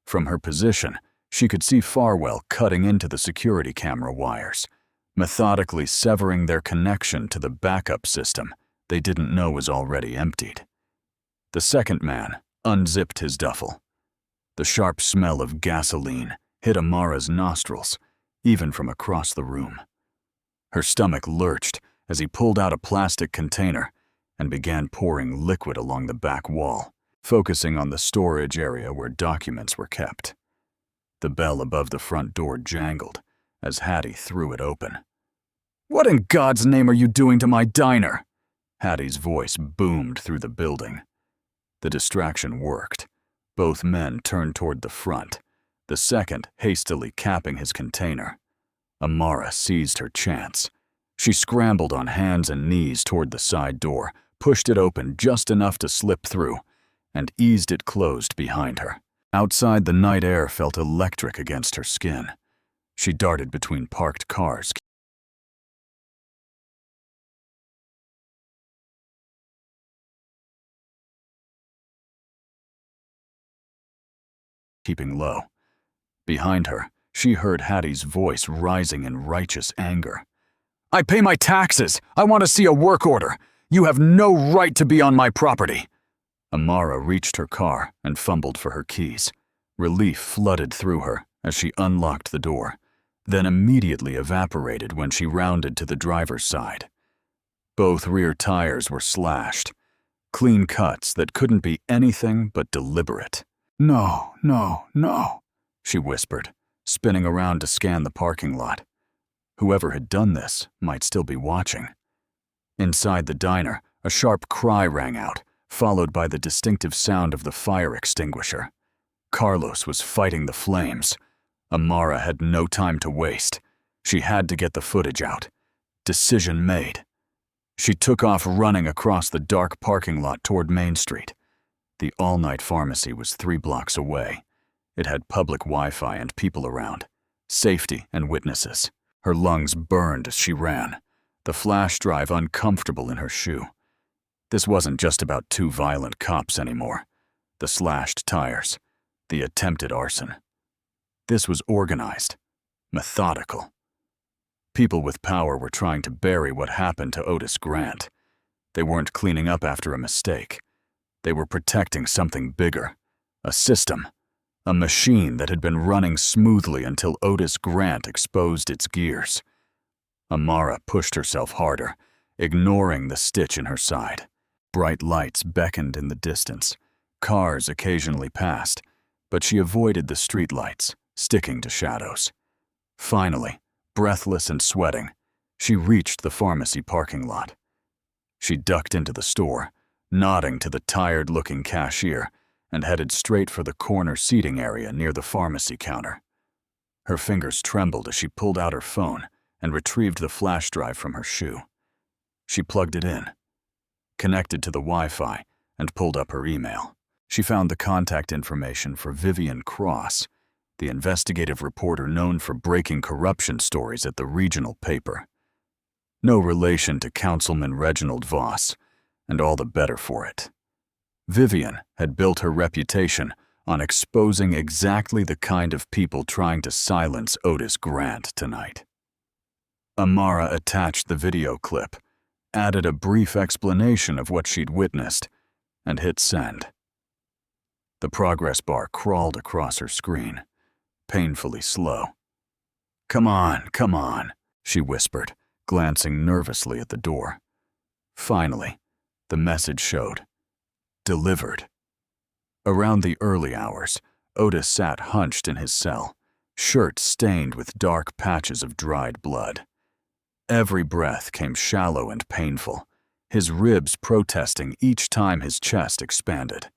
From her position, she could see Farwell cutting into the security camera wires, methodically severing their connection to the backup system they didn't know was already emptied. The second man unzipped his duffel. The sharp smell of gasoline hit Amara's nostrils, even from across the room. Her stomach lurched as he pulled out a plastic container and began pouring liquid along the back wall, focusing on the storage area where documents were kept. The bell above the front door jangled as Hattie threw it open. "What in God's name are you doing to my diner?" Hattie's voice boomed through the building. The distraction worked. Both men turned toward the front, the second hastily capping his container. Amara seized her chance. She scrambled on hands and knees toward the side door, pushed it open just enough to slip through, and eased it closed behind her. Outside, the night air felt electric against her skin. She darted between parked cars, keeping low. Behind her, she heard Hattie's voice rising in righteous anger. "I pay my taxes! I want to see a work order! You have no right to be on my property!" Amara reached her car and fumbled for her keys. Relief flooded through her as she unlocked the door, then immediately evaporated when she rounded to the driver's side. Both rear tires were slashed, clean cuts that couldn't be anything but deliberate. "No, no, no," she whispered, spinning around to scan the parking lot. Whoever had done this might still be watching. Inside the diner, a sharp cry rang out, followed by the distinctive sound of the fire extinguisher. Carlos was fighting the flames. Amara had no time to waste. She had to get the footage out. Decision made. She took off running across the dark parking lot toward Main Street. The all-night pharmacy was 3 blocks away. It had public Wi-Fi and people around, safety and witnesses. Her lungs burned as she ran, the flash drive uncomfortable in her shoe. This wasn't just about 2 violent cops anymore. The slashed tires, the attempted arson. This was organized, methodical. People with power were trying to bury what happened to Otis Grant. They weren't cleaning up after a mistake. They were protecting something bigger, a system, a machine that had been running smoothly until Otis Grant exposed its gears. Amara pushed herself harder, ignoring the stitch in her side. Bright lights beckoned in the distance. Cars occasionally passed, but she avoided the streetlights, sticking to shadows. Finally, breathless and sweating, she reached the pharmacy parking lot. She ducked into the store, nodding to the tired-looking cashier, and headed straight for the corner seating area near the pharmacy counter. Her fingers trembled as she pulled out her phone and retrieved the flash drive from her shoe. She plugged it in, connected to the Wi-Fi, and pulled up her email. She found the contact information for Vivian Cross, the investigative reporter known for breaking corruption stories at the regional paper. No relation to Councilman Reginald Voss, and all the better for it. Vivian had built her reputation on exposing exactly the kind of people trying to silence Otis Grant tonight. Amara attached the video clip, added a brief explanation of what she'd witnessed, and hit send. The progress bar crawled across her screen, painfully slow. Come on," she whispered, glancing nervously at the door. Finally, the message showed. Delivered. Around the early hours, Otis sat hunched in his cell, shirt stained with dark patches of dried blood. Every breath came shallow and painful, his ribs protesting each time his chest expanded.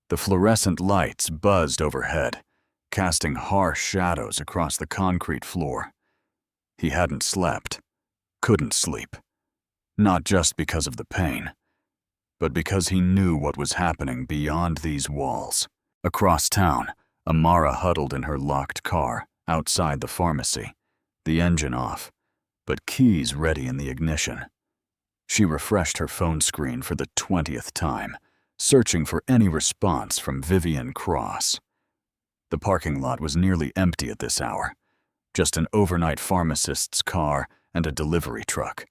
The fluorescent lights buzzed overhead, casting harsh shadows across the concrete floor. He hadn't slept, couldn't sleep, not just because of the pain, but because he knew what was happening beyond these walls. Across town, Amara huddled in her locked car outside the pharmacy, the engine off, but keys ready in the ignition. She refreshed her phone screen for the 20th time, searching for any response from Vivian Cross. The parking lot was nearly empty at this hour, just an overnight pharmacist's car and a delivery truck.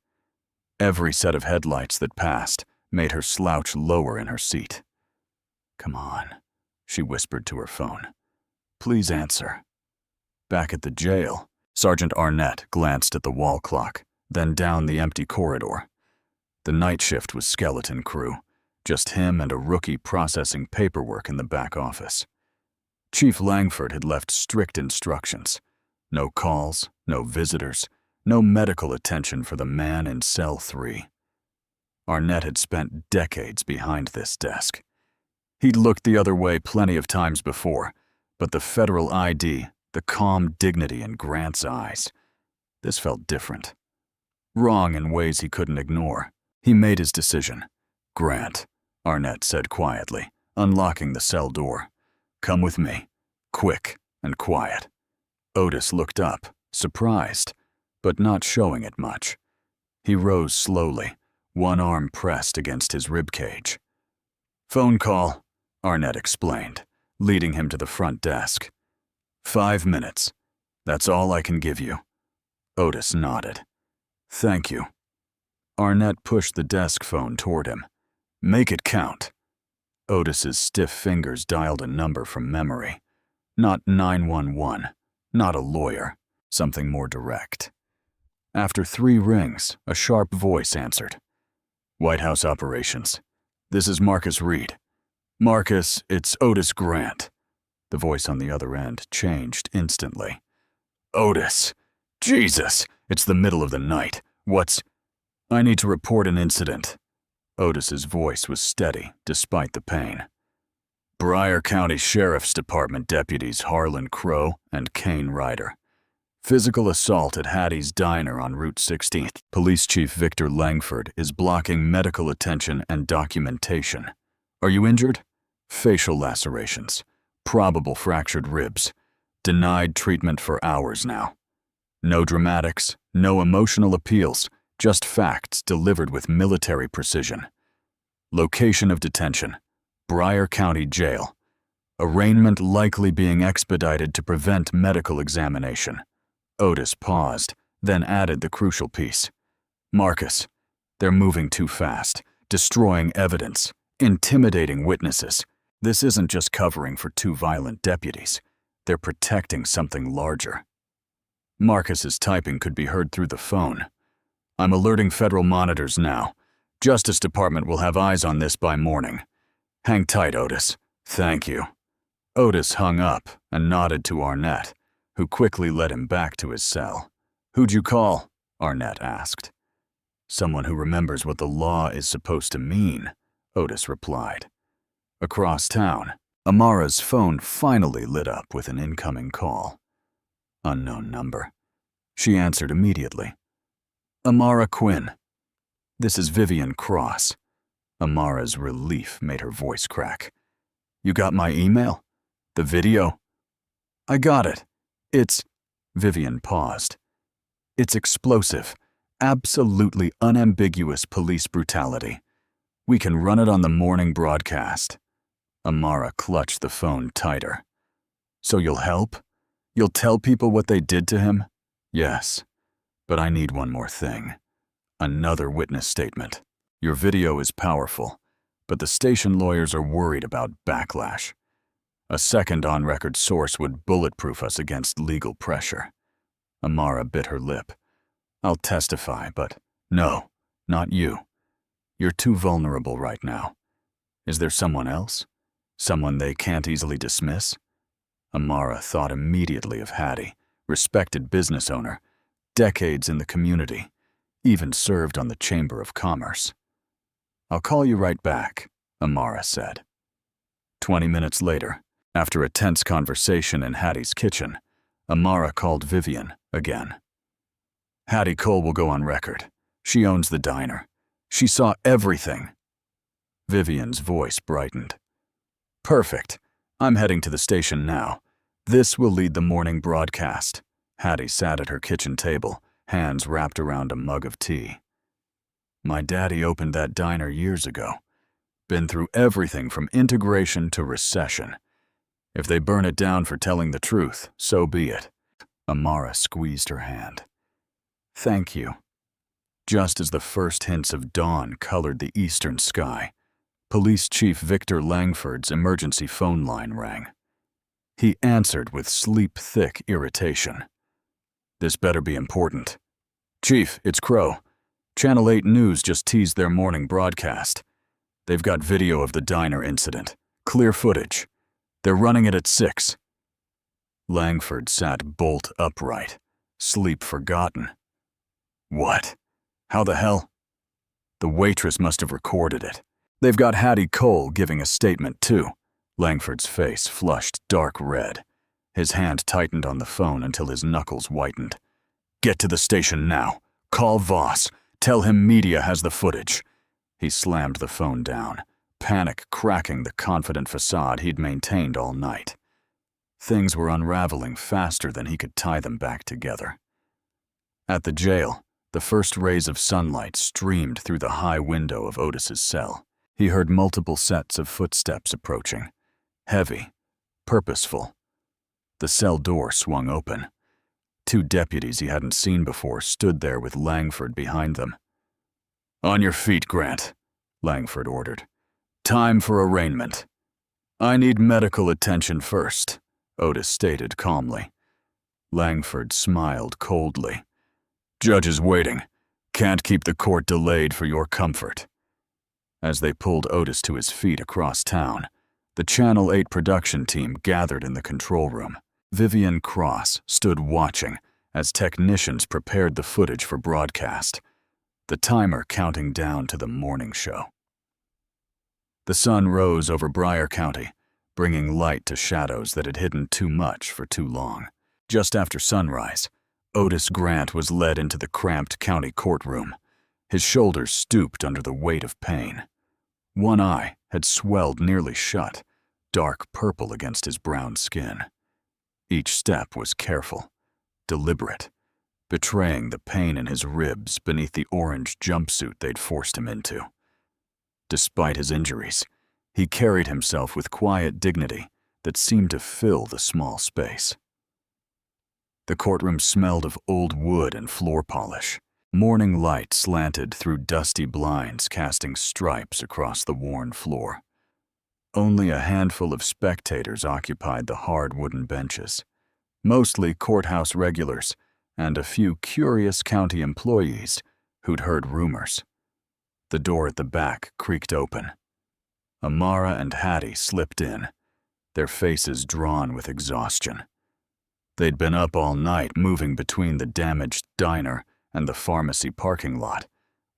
Every set of headlights that passed made her slouch lower in her seat. Come on, she whispered to her phone. Please answer. Back at the jail, Sergeant Arnett glanced at the wall clock, then down the empty corridor. The night shift was skeleton crew, just him and a rookie processing paperwork in the back office. Chief Langford had left strict instructions. No calls, no visitors, no medical attention for the man in cell 3. Arnett had spent decades behind this desk. He'd looked the other way plenty of times before, but the federal ID, the calm dignity in Grant's eyes, this felt different. Wrong in ways he couldn't ignore. He made his decision. Grant, Arnett said quietly, unlocking the cell door. Come with me, quick and quiet. Otis looked up, surprised, but not showing it much. He rose slowly, one arm pressed against his ribcage. Phone call, Arnett explained, leading him to the front desk. 5 minutes. That's all I can give you. Otis nodded. Thank you. Arnett pushed the desk phone toward him. Make it count. Otis's stiff fingers dialed a number from memory. Not 911, not a lawyer, something more direct. After 3 rings, a sharp voice answered. White House Operations. This is Marcus Reed. Marcus, it's Otis Grant. The voice on the other end changed instantly. Otis. Jesus, it's the middle of the night. I need to report an incident. Otis's voice was steady, despite the pain. Broward County Sheriff's Department deputies Harlan Crow and Kane Ryder. Physical assault at Hattie's Diner on Route 16. Police Chief Victor Langford is blocking medical attention and documentation. Are you injured? Facial lacerations. Probable fractured ribs. Denied treatment for hours now. No dramatics, no emotional appeals, just facts delivered with military precision. Location of detention, Broward County Jail. Arraignment likely being expedited to prevent medical examination. Otis paused, then added the crucial piece. Marcus, they're moving too fast, destroying evidence, intimidating witnesses. This isn't just covering for two violent deputies. They're protecting something larger. Marcus's typing could be heard through the phone. I'm alerting federal monitors now. Justice Department will have eyes on this by morning. Hang tight, Otis. Thank you. Otis hung up and nodded to Arnett, who quickly led him back to his cell. Who'd you call? Arnett asked. Someone who remembers what the law is supposed to mean, Otis replied. Across town, Amara's phone finally lit up with an incoming call. Unknown number. She answered immediately. Amara Quinn. This is Vivian Cross. Amara's relief made her voice crack. You got my email? The video? I got it. It's... Vivian paused. It's explosive, absolutely unambiguous police brutality. We can run it on the morning broadcast. Amara clutched the phone tighter. So you'll help? You'll tell people what they did to him? Yes. But I need one more thing. Another witness statement. Your video is powerful, but the station lawyers are worried about backlash. A second on-record source would bulletproof us against legal pressure. Amara bit her lip. I'll testify, but no, not you. You're too vulnerable right now. Is there someone else? Someone they can't easily dismiss? Amara thought immediately of Hattie, respected business owner, decades in the community, even served on the Chamber of Commerce. I'll call you right back, Amara said. 20 minutes later, after a tense conversation in Hattie's kitchen, Amara called Vivian again. Hattie Cole will go on record. She owns the diner. She saw everything. Vivian's voice brightened. Perfect. I'm heading to the station now. This will lead the morning broadcast. Hattie sat at her kitchen table, hands wrapped around a mug of tea. My daddy opened that diner years ago. Been through everything from integration to recession. If they burn it down for telling the truth, so be it. Amara squeezed her hand. Thank you. Just as the first hints of dawn colored the eastern sky, Police Chief Victor Langford's emergency phone line rang. He answered with sleep-thick irritation. This better be important. Chief, it's Crow. Channel 8 News just teased their morning broadcast. They've got video of the diner incident. Clear footage. They're running it at 6. Langford sat bolt upright, sleep forgotten. What? How the hell? The waitress must have recorded it. They've got Hattie Cole giving a statement too. Langford's face flushed dark red. His hand tightened on the phone until his knuckles whitened. Get to the station now. Call Voss. Tell him media has the footage. He slammed the phone down, panic cracking the confident facade he'd maintained all night. Things were unraveling faster than he could tie them back together. At the jail, the first rays of sunlight streamed through the high window of Otis's cell. He heard multiple sets of footsteps approaching. Heavy, purposeful. The cell door swung open. 2 deputies he hadn't seen before stood there with Langford behind them. On your feet, Grant, Langford ordered. Time for arraignment. I need medical attention first, Otis stated calmly. Langford smiled coldly. Judge is waiting. Can't keep the court delayed for your comfort. As they pulled Otis to his feet across town, the Channel 8 production team gathered in the control room. Vivian Cross stood watching as technicians prepared the footage for broadcast, the timer counting down to the morning show. The sun rose over Bryan County, bringing light to shadows that had hidden too much for too long. Just after sunrise, Otis Grant was led into the cramped county courtroom. His shoulders stooped under the weight of pain. One eye had swelled nearly shut, dark purple against his brown skin. Each step was careful, deliberate, betraying the pain in his ribs beneath the orange jumpsuit they'd forced him into. Despite his injuries, he carried himself with quiet dignity that seemed to fill the small space. The courtroom smelled of old wood and floor polish. Morning light slanted through dusty blinds, casting stripes across the worn floor. Only a handful of spectators occupied the hard wooden benches, mostly courthouse regulars and a few curious county employees who'd heard rumors. The door at the back creaked open. Amara and Hattie slipped in, their faces drawn with exhaustion. They'd been up all night moving between the damaged diner and the pharmacy parking lot,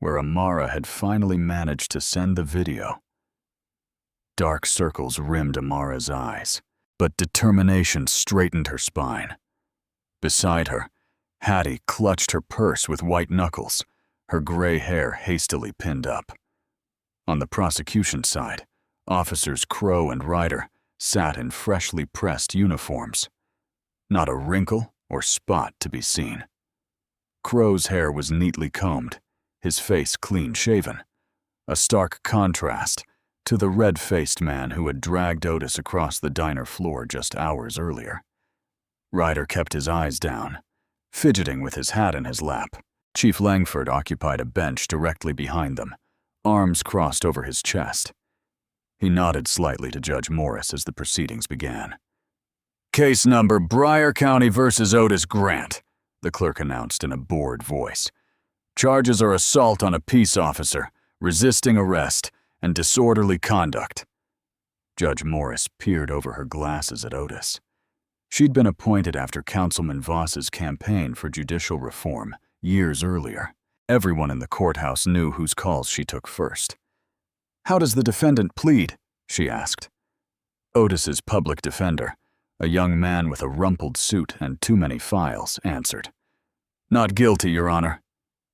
where Amara had finally managed to send the video. Dark circles rimmed Amara's eyes, but determination straightened her spine. Beside her, Hattie clutched her purse with white knuckles, her gray hair hastily pinned up. On the prosecution side, Officers Crow and Ryder sat in freshly pressed uniforms. Not a wrinkle or spot to be seen. Crow's hair was neatly combed, his face clean-shaven, a stark contrast to the red-faced man who had dragged Otis across the diner floor just hours earlier. Ryder kept his eyes down, fidgeting with his hat in his lap. Chief Langford occupied a bench directly behind them, arms crossed over his chest. He nodded slightly to Judge Morris as the proceedings began. "Case number Bryan County versus Otis Grant," the clerk announced in a bored voice. "Charges are assault on a peace officer, resisting arrest, and disorderly conduct." Judge Morris peered over her glasses at Otis. She'd been appointed after Councilman Voss's campaign for judicial reform years earlier. Everyone in the courthouse knew whose calls she took first. "How does the defendant plead?" she asked. Otis's public defender, a young man with a rumpled suit and too many files, answered. "Not guilty, Your Honor."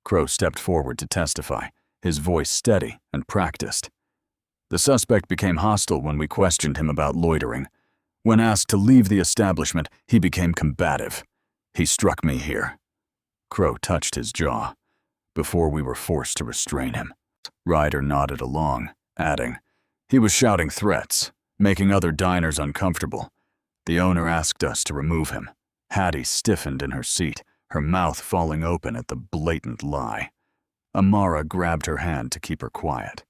Crow stepped forward to testify, his voice steady and practiced. "The suspect became hostile when we questioned him about loitering. When asked to leave the establishment, he became combative. He struck me here." Crow touched his jaw. "Before we were forced to restrain him." Ryder nodded along, adding, "He was shouting threats, making other diners uncomfortable. The owner asked us to remove him." Hattie stiffened in her seat, her mouth falling open at the blatant lie. Amara grabbed her hand to keep her quiet.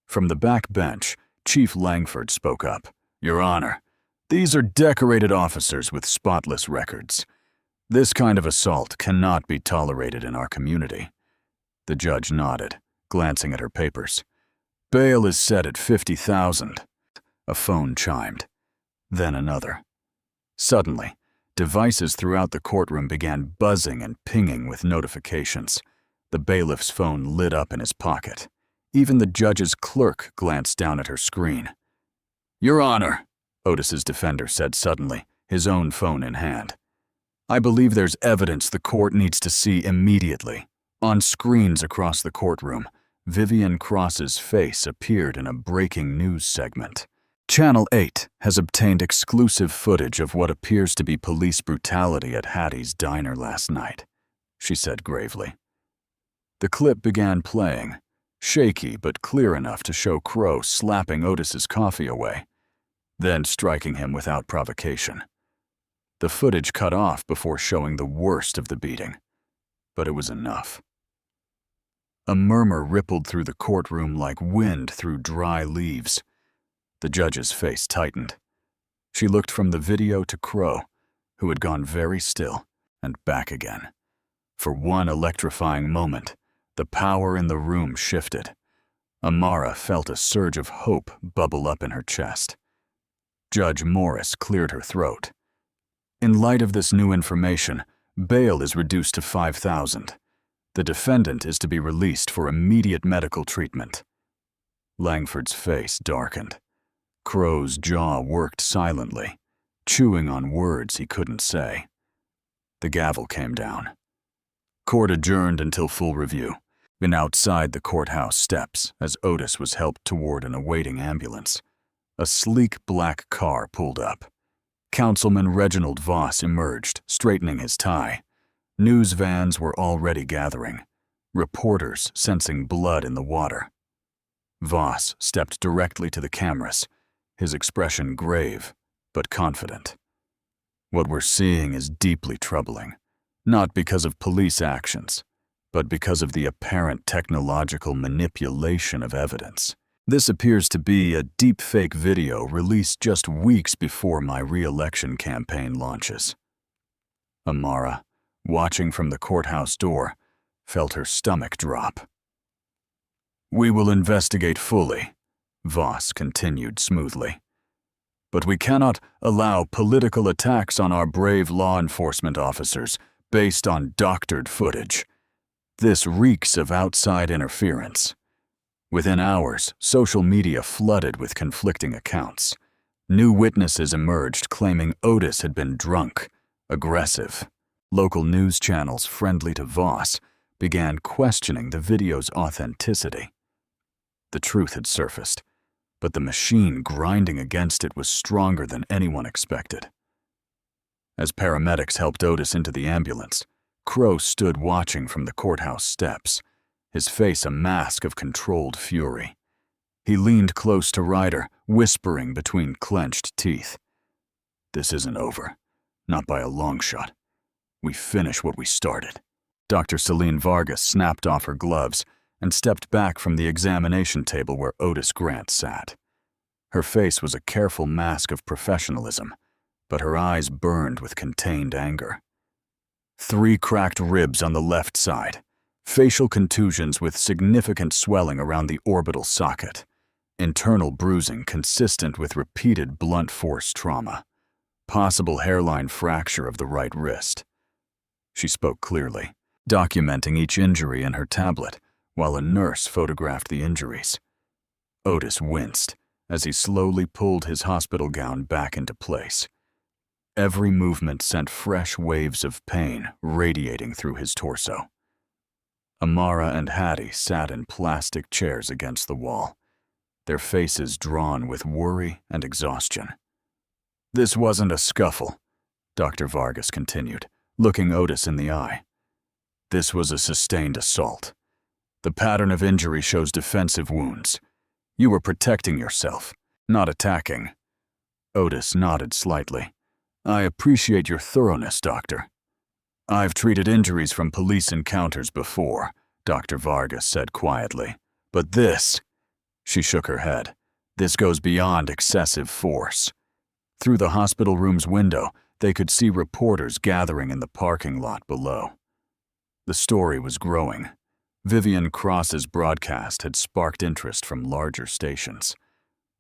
From the back bench, Chief Langford spoke up. "Your Honor, these are decorated officers with spotless records. This kind of assault cannot be tolerated in our community." The judge nodded, glancing at her papers. "Bail is set at $50,000. A phone chimed. Then another. Suddenly, devices throughout the courtroom began buzzing and pinging with notifications. The bailiff's phone lit up in his pocket. Even the judge's clerk glanced down at her screen. "Your Honor," Otis's defender said suddenly, his own phone in hand. "I believe there's evidence the court needs to see immediately." On screens across the courtroom, Vivian Cross's face appeared in a breaking news segment. Channel 8 has obtained exclusive footage of what appears to be police brutality at Hattie's diner last night, she said gravely. The clip began playing, shaky but clear enough to show Crow slapping Otis's coffee away, then striking him without provocation. The footage cut off before showing the worst of the beating, but it was enough. A murmur rippled through the courtroom like wind through dry leaves. The judge's face tightened. She looked from the video to Crow, who had gone very still, and back again. For one electrifying moment, the power in the room shifted. Amara felt a surge of hope bubble up in her chest. Judge Morris cleared her throat. "In light of this new information, bail is reduced to $5,000. The defendant is to be released for immediate medical treatment." Langford's face darkened. Crow's jaw worked silently, chewing on words he couldn't say. The gavel came down. Court adjourned until full review, and outside the courthouse steps as Otis was helped toward an awaiting ambulance. A sleek black car pulled up. Councilman Reginald Voss emerged, straightening his tie. News vans were already gathering, reporters sensing blood in the water. Voss stepped directly to the cameras, his expression grave, but confident. What we're seeing is deeply troubling, not because of police actions, but because of the apparent technological manipulation of evidence. This appears to be a deepfake video released just weeks before my re-election campaign launches. Amara, watching from the courthouse door, felt her stomach drop. "We will investigate fully," Voss continued smoothly. "But we cannot allow political attacks on our brave law enforcement officers based on doctored footage. This reeks of outside interference." Within hours, social media flooded with conflicting accounts. New witnesses emerged claiming Otis had been drunk, aggressive. Local news channels friendly to Voss began questioning the video's authenticity. The truth had surfaced, but the machine grinding against it was stronger than anyone expected. As paramedics helped Otis into the ambulance, Crow stood watching from the courthouse steps, his face a mask of controlled fury. He leaned close to Ryder, whispering between clenched teeth. "This isn't over, not by a long shot. We finish what we started." Dr. Celine Vargas snapped off her gloves and stepped back from the examination table where Otis Grant sat. Her face was a careful mask of professionalism, but her eyes burned with contained anger. 3 cracked ribs on the left side, facial contusions with significant swelling around the orbital socket, internal bruising consistent with repeated blunt force trauma, possible hairline fracture of the right wrist. She spoke clearly, documenting each injury in her tablet, while a nurse photographed the injuries. Otis winced as he slowly pulled his hospital gown back into place. Every movement sent fresh waves of pain radiating through his torso. Amara and Hattie sat in plastic chairs against the wall, their faces drawn with worry and exhaustion. "This wasn't a scuffle," Dr. Vargas continued, looking Otis in the eye. "This was a sustained assault. The pattern of injury shows defensive wounds. You were protecting yourself, not attacking." Otis nodded slightly. "I appreciate your thoroughness, Doctor." "I've treated injuries from police encounters before," Dr. Vargas said quietly. "But this," she shook her head, "this goes beyond excessive force." Through the hospital room's window, they could see reporters gathering in the parking lot below. The story was growing. Vivian Cross's broadcast had sparked interest from larger stations.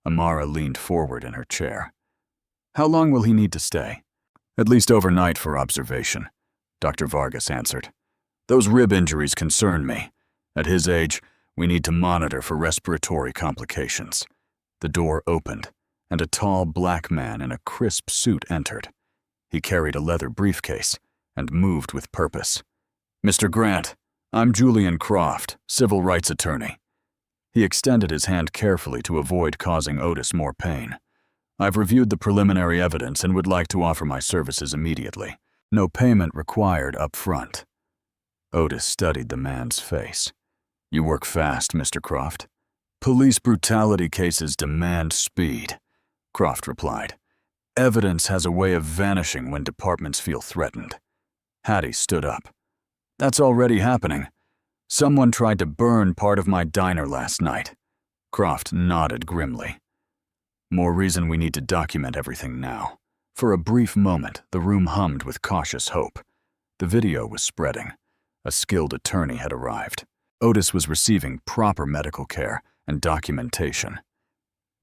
Amara leaned forward in her chair. "How long will he need to stay?" "At least overnight for observation," Dr. Vargas answered. "Those rib injuries concern me. At his age, we need to monitor for respiratory complications." The door opened, and a tall black man in a crisp suit entered. He carried a leather briefcase and moved with purpose. "Mr. Grant, I'm Julian Croft, civil rights attorney." He extended his hand carefully to avoid causing Otis more pain. "I've reviewed the preliminary evidence and would like to offer my services immediately. No payment required up front." Otis studied the man's face. "You work fast, Mr. Croft." "Police brutality cases demand speed," Croft replied. "Evidence has a way of vanishing when departments feel threatened." Hattie stood up. "That's already happening. Someone tried to burn part of my diner last night." Croft nodded grimly. "More reason we need to document everything now." For a brief moment, the room hummed with cautious hope. The video was spreading. A skilled attorney had arrived. Otis was receiving proper medical care and documentation.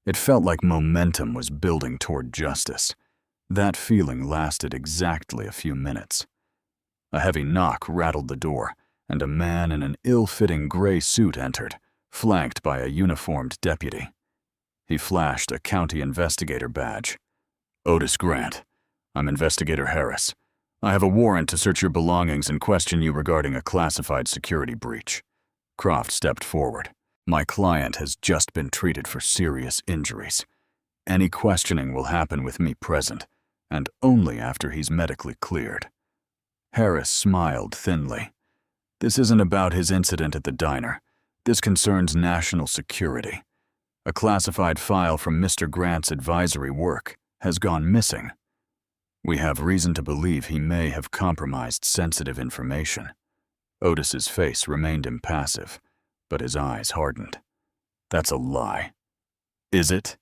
It felt like momentum was building toward justice. That feeling lasted exactly a few minutes. A heavy knock rattled the door, and a man in an ill-fitting gray suit entered, flanked by a uniformed deputy. He flashed a county investigator badge. "Otis Grant, I'm Investigator Harris. I have a warrant to search your belongings and question you regarding a classified security breach." Croft stepped forward. "My client has just been treated for serious injuries. Any questioning will happen with me present, and only after he's medically cleared." Harris smiled thinly. "This isn't about his incident at the diner. This concerns national security. A classified file from Mr. Grant's advisory work has gone missing. We have reason to believe he may have compromised sensitive information. Otis's face remained impassive, but his eyes hardened. That's a lie. Is it?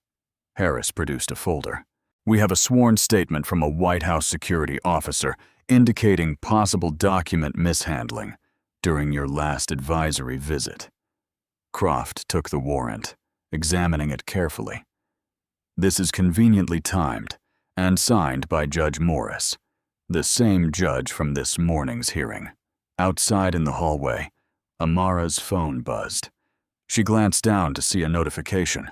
Harris produced a folder. We have a sworn statement from a White House security officer indicating possible document mishandling during your last advisory visit. Croft took the warrant, examining it carefully. This is conveniently timed and signed by Judge Morris, the same judge from this morning's hearing. Outside in the hallway, Amara's phone buzzed. She glanced down to see a notification.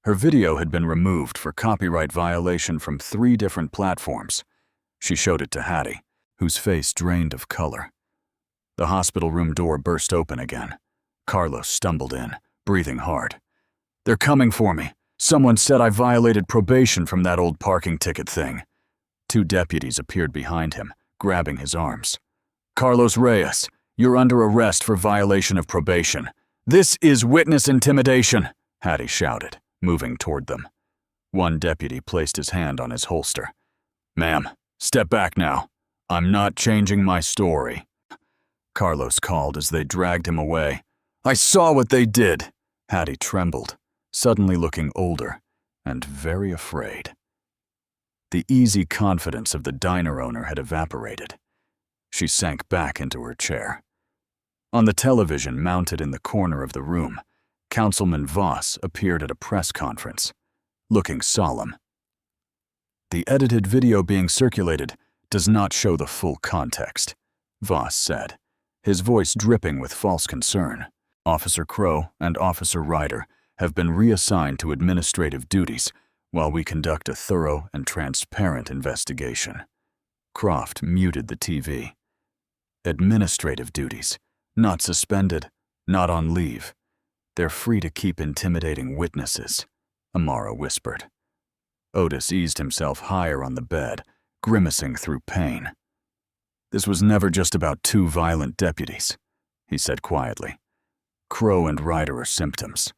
Her video had been removed for copyright violation from 3 different platforms. She showed it to Hattie, whose face drained of color. The hospital room door burst open again. Carlos stumbled in, breathing hard. They're coming for me. Someone said I violated probation from that old parking ticket thing. 2 deputies appeared behind him, grabbing his arms. Carlos Reyes, you're under arrest for violation of probation. This is witness intimidation, Hattie shouted, moving toward them. One deputy placed his hand on his holster. Ma'am, step back now. I'm not changing my story, Carlos called as they dragged him away. I saw what they did. Hattie trembled, suddenly looking older and very afraid. The easy confidence of the diner owner had evaporated. She sank back into her chair. On the television mounted in the corner of the room, Councilman Voss appeared at a press conference, looking solemn. The edited video being circulated does not show the full context, Voss said, his voice dripping with false concern. Officer Crow and Officer Ryder have been reassigned to administrative duties while we conduct a thorough and transparent investigation. Croft muted the TV. Administrative duties, not suspended, not on leave. They're free to keep intimidating witnesses, Amara whispered. Otis eased himself higher on the bed, grimacing through pain. This was never just about 2 violent deputies, he said quietly. Crow and Ryder are symptoms.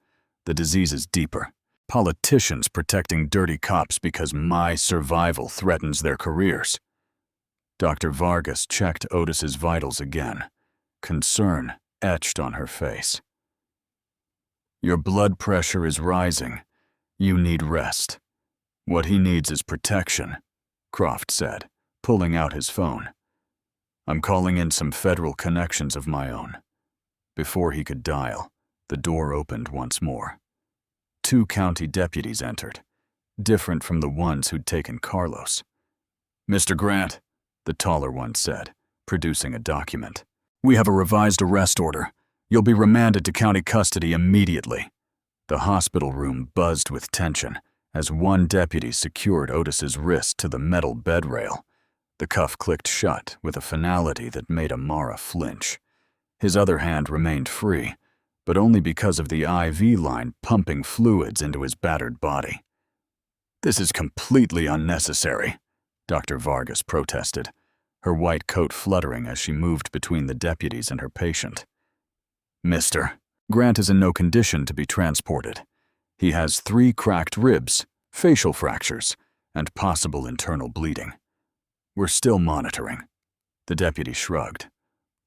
The disease is deeper. Politicians protecting dirty cops because my survival threatens their careers. Dr. Vargas checked Otis's vitals again, concern etched on her face. Your blood pressure is rising. You need rest. What he needs is protection, Croft said, pulling out his phone. I'm calling in some federal connections of my own. Before he could dial, the door opened once more. 2 county deputies entered, different from the ones who'd taken Carlos. Mr. Grant, the taller one said, producing a document. We have a revised arrest order. You'll be remanded to county custody immediately. The hospital room buzzed with tension as one deputy secured Otis's wrist to the metal bed rail. The cuff clicked shut with a finality that made Amara flinch. His other hand remained free, but only because of the IV line pumping fluids into his battered body. This is completely unnecessary, Dr. Vargas protested, her white coat fluttering as she moved between the deputies and her patient. Mister, Grant is in no condition to be transported. He has 3 cracked ribs, facial fractures, and possible internal bleeding. We're still monitoring. The deputy shrugged.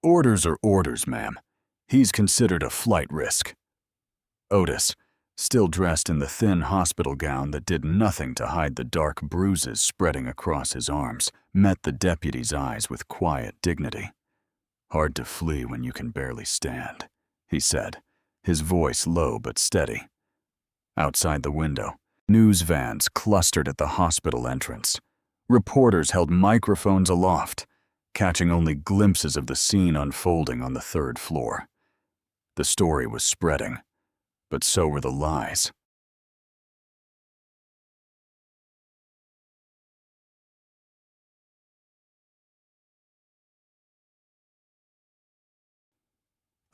Orders are orders, ma'am. He's considered a flight risk. Otis, still dressed in the thin hospital gown that did nothing to hide the dark bruises spreading across his arms, met the deputy's eyes with quiet dignity. Hard to flee when you can barely stand, he said, his voice low but steady. Outside the window, news vans clustered at the hospital entrance. Reporters held microphones aloft, catching only glimpses of the scene unfolding on the 3rd floor. The story was spreading, but so were the lies.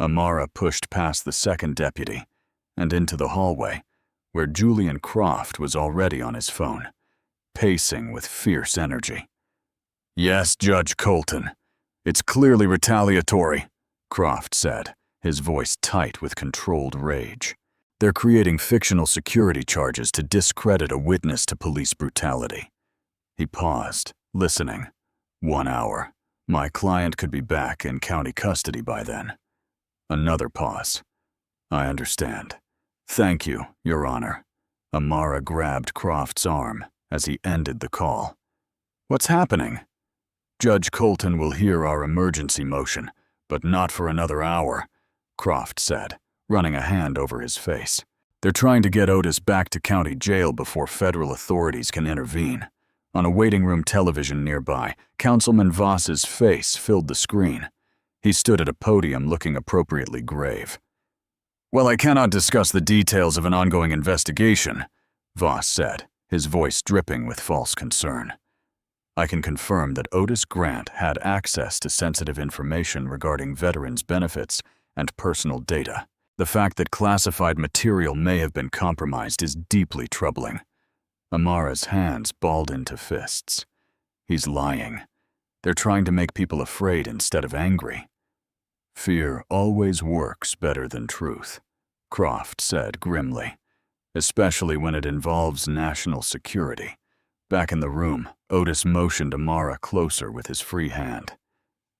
Amara pushed past the 2nd deputy and into the hallway, where Julian Croft was already on his phone, pacing with fierce energy. Yes, Judge Colton. It's clearly retaliatory, Croft said, his voice tight with controlled rage. They're creating fictional security charges to discredit a witness to police brutality. He paused, listening. 1 hour. My client could be back in county custody by then. Another pause. I understand. Thank you, Your Honor. Amara grabbed Croft's arm as he ended the call. What's happening? Judge Colton will hear our emergency motion, but not for another hour, Croft said, running a hand over his face. They're trying to get Otis back to county jail before federal authorities can intervene. On a waiting room television nearby, Councilman Voss's face filled the screen. He stood at a podium looking appropriately grave. Well, I cannot discuss the details of an ongoing investigation, Voss said, his voice dripping with false concern. I can confirm that Otis Grant had access to sensitive information regarding veterans' benefits and personal data. The fact that classified material may have been compromised is deeply troubling. Amara's hands balled into fists. He's lying. They're trying to make people afraid instead of angry. Fear always works better than truth, Croft said grimly, especially when it involves national security. Back in the room, Otis motioned Amara closer with his free hand.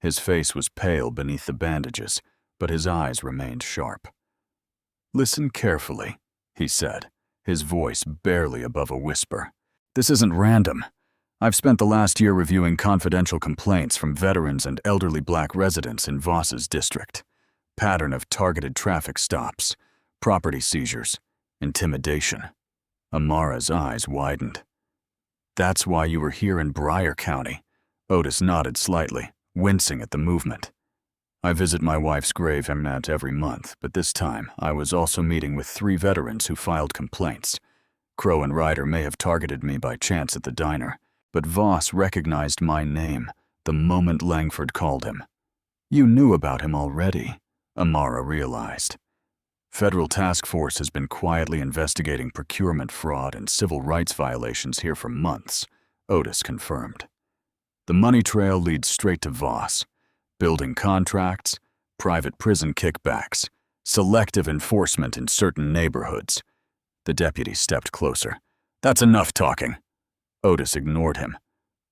His face was pale beneath the bandages, but his eyes remained sharp. Listen carefully, he said, his voice barely above a whisper. This isn't random. I've spent the last year reviewing confidential complaints from veterans and elderly black residents in Voss's district. Pattern of targeted traffic stops, property seizures, intimidation. Amara's eyes widened. That's why you were here in Bryer County. Otis nodded slightly, wincing at the movement. I visit my wife's grave every month, but this time I was also meeting with 3 veterans who filed complaints. Crow and Ryder may have targeted me by chance at the diner, but Voss recognized my name the moment Langford called him. You knew about him already, Amara realized. Federal task force has been quietly investigating procurement fraud and civil rights violations here for months, Otis confirmed. The money trail leads straight to Voss. Building contracts, private prison kickbacks, selective enforcement in certain neighborhoods. The deputy stepped closer. That's enough talking. Otis ignored him.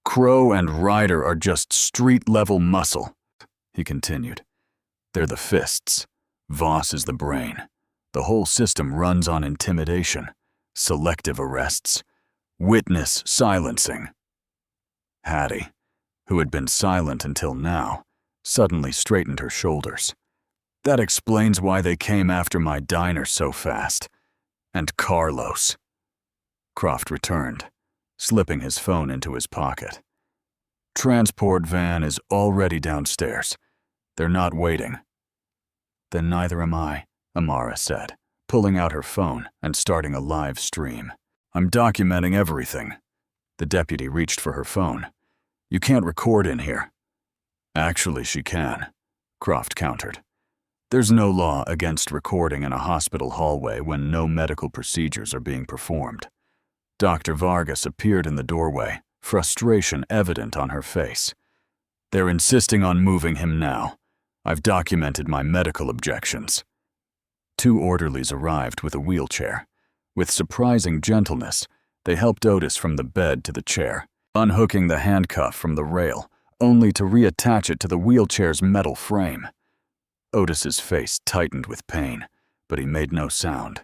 Crow and Ryder are just street-level muscle, he continued. They're the fists. Voss is the brain. The whole system runs on intimidation, selective arrests, witness silencing. Hattie, who had been silent until now, suddenly straightened her shoulders. That explains why they came after my diner so fast. And Carlos. Croft returned, slipping his phone into his pocket. Transport van is already downstairs. They're not waiting. Then neither am I, Amara said, pulling out her phone and starting a live stream. I'm documenting everything. The deputy reached for her phone. You can't record in here. Actually, she can, Croft countered. There's no law against recording in a hospital hallway when no medical procedures are being performed. Dr. Vargas appeared in the doorway, frustration evident on her face. They're insisting on moving him now. I've documented my medical objections. 2 orderlies arrived with a wheelchair. With surprising gentleness, they helped Otis from the bed to the chair, unhooking the handcuff from the rail, only to reattach it to the wheelchair's metal frame. Otis's face tightened with pain, but he made no sound.